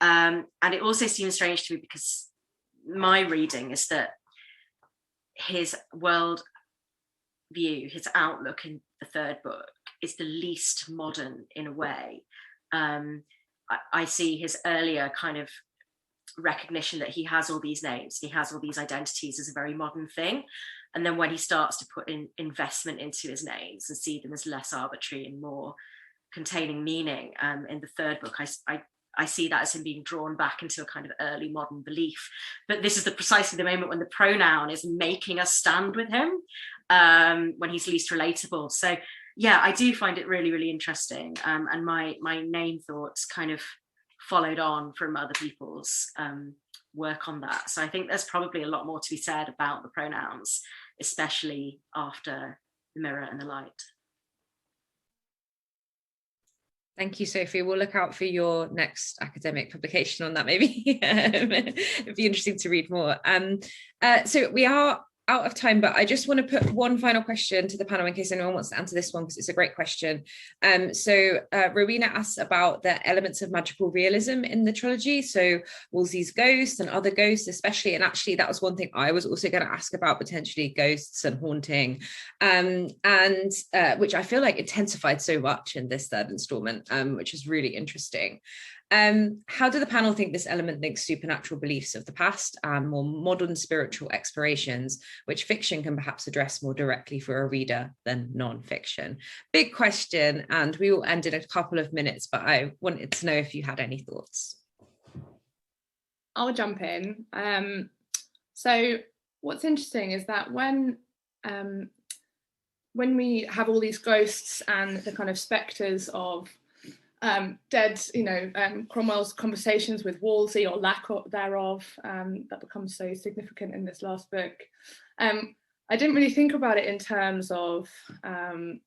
And it also seems strange to me because my reading is that his world view, his outlook in the third book is the least modern in a way. I see his earlier kind of recognition that he has all these names, he has all these identities as a very modern thing. And then when he starts to put in investment into his names and see them as less arbitrary and more containing meaning, in the third book, I see that as him being drawn back into a kind of early modern belief. But this is precisely the moment when the pronoun is making us stand with him, when he's least relatable. So yeah, I do find it really, really interesting. And my name thoughts kind of followed on from other people's work on that. So I think there's probably a lot more to be said about the pronouns, especially after The Mirror and the Light. Thank you, Sophie. We'll look out for your next academic publication on that, maybe. It'd be interesting to read more. So we are out of time, but I just want to put one final question to the panel in case anyone wants to answer this one, because it's a great question. So Rowena asks about the elements of magical realism in the trilogy. So Wolsey's ghosts and other ghosts especially, and actually that was one thing I was also going to ask about, potentially ghosts and haunting, and which I feel like intensified so much in this third installment, which is really interesting. How do the panel think this element links supernatural beliefs of the past and more modern spiritual explorations, which fiction can perhaps address more directly for a reader than non-fiction? Big question, and we will end in a couple of minutes, but I wanted to know if you had any thoughts. I'll jump in. So what's interesting is that when we have all these ghosts and the kind of spectres of dead, Cromwell's conversations with Wolsey or lack thereof, that becomes so significant in this last book. I didn't really think about it in terms of kind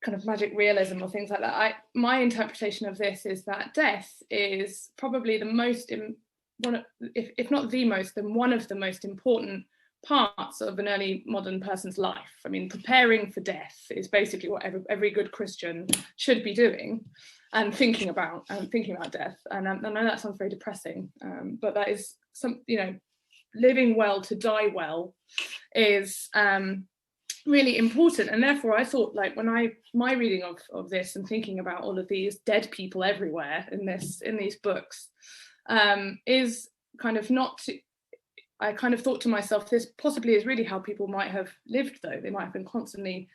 of magic realism or things like that. My interpretation of this is that death is probably the most, if not the most, then one of the most important parts of an early modern person's life. I mean, preparing for death is basically what every good Christian should be doing, and thinking about death. And I know that sounds very depressing, but that is living well to die well is really important. And therefore I thought, like, my reading of this and thinking about all of these dead people everywhere in these books is kind of not to, I kind of thought to myself, this possibly is really how people might have lived, though. They might have been constantly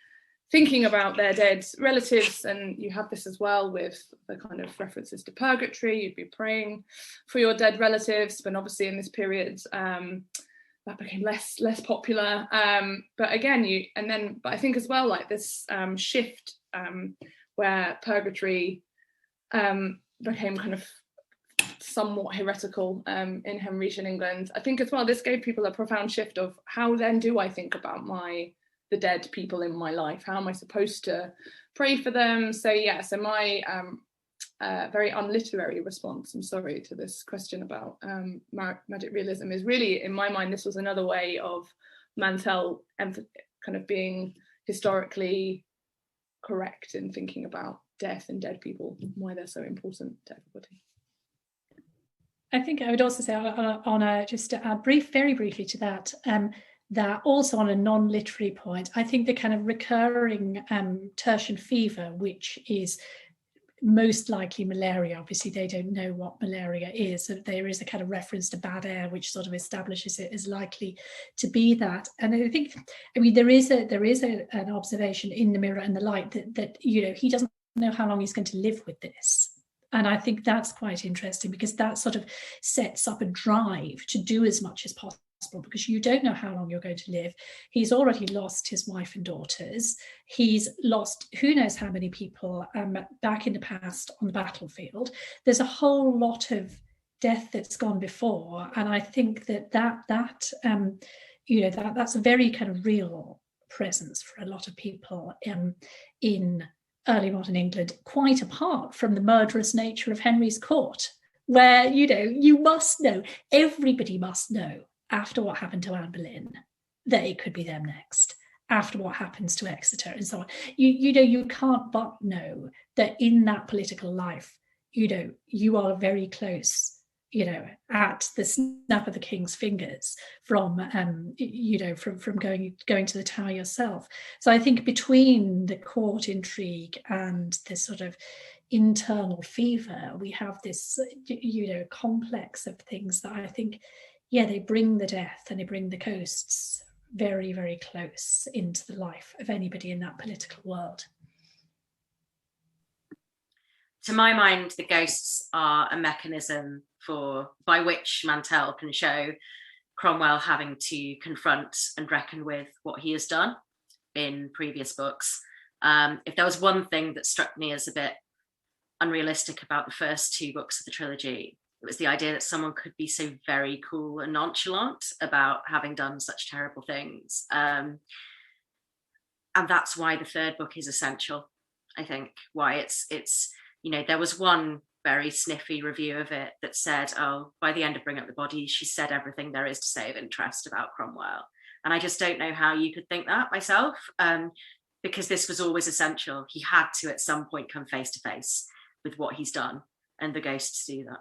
thinking about their dead relatives, and you have this as well with the kind of references to purgatory. You'd be praying for your dead relatives, but obviously in this period that became less popular. But again, but I think as well, like this shift where purgatory became kind of somewhat heretical in Henrician England. I think as well, this gave people a profound shift of how then do I think about the dead people in my life? How am I supposed to pray for them? So my very unliterary response, I'm sorry, to this question about magic realism is really, in my mind, this was another way of Mantel kind of being historically correct in thinking about death and dead people, why they're so important to everybody. I think I would also say just to add very briefly to that, that also on a non-literary point, I think the kind of recurring tertian fever, which is most likely malaria. Obviously, they don't know what malaria is. So there is a kind of reference to bad air, which sort of establishes it as likely to be that. And I think, there is an observation in The Mirror and the Light that he doesn't know how long he's going to live with this. And I think that's quite interesting, because that sort of sets up a drive to do as much as possible, because you don't know how long you're going to live. He's already lost his wife and daughters. He's lost who knows how many people back in the past on the battlefield. There's a whole lot of death that's gone before. And I think that's a very kind of real presence for a lot of people in early modern England, quite apart from the murderous nature of Henry's court, where, you must know, everybody must know, after what happened to Anne Boleyn, that it could be them next, after what happens to Exeter and so on. You can't but know that in that political life, you are very close at the snap of the king's fingers from going to the Tower yourself. So I think between the court intrigue and this sort of internal fever, we have this, complex of things that I think, they bring the death and they bring the ghosts very, very close into the life of anybody in that political world. To my mind, the ghosts are a mechanism by which Mantel can show Cromwell having to confront and reckon with what he has done in previous books. If there was one thing that struck me as a bit unrealistic about the first two books of the trilogy, it was the idea that someone could be so very cool and nonchalant about having done such terrible things. And that's why the third book is essential, I think, why it's there was one very sniffy review of it that said, by the end of Bring Up the Body, she said everything there is to say of interest about Cromwell. And I just don't know how you could think that myself, because this was always essential. He had to, at some point, come face to face with what he's done, and the ghosts do that.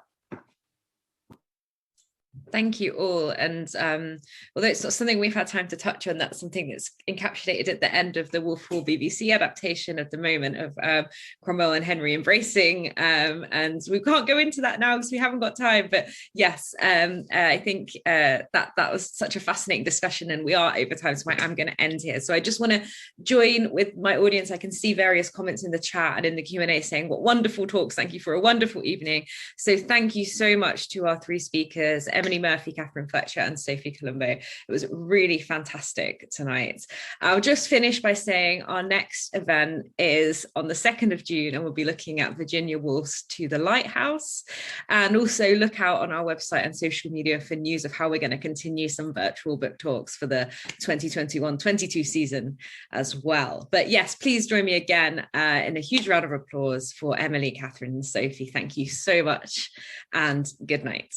Thank you all. And although it's not something we've had time to touch on, that's something that's encapsulated at the end of the Wolf Hall BBC adaptation of the moment of Cromwell and Henry embracing. And we can't go into that now because we haven't got time. But yes, I think that was such a fascinating discussion, and we are over time, so I am going to end here. So I just want to join with my audience. I can see various comments in the chat and in the Q&A saying, what wonderful talks. Thank you for a wonderful evening. So thank you so much to our three speakers, Emilie Murphy, Catherine Fletcher and Sophie Coulombeau. It was really fantastic tonight. I'll just finish by saying our next event is on the 2nd of June, and we'll be looking at Virginia Woolf's To the Lighthouse. And also look out on our website and social media for news of how we're going to continue some virtual book talks for the 2021-22 season as well. But yes, please join me again in a huge round of applause for Emilie, Catherine and Sophie. Thank you so much and good night.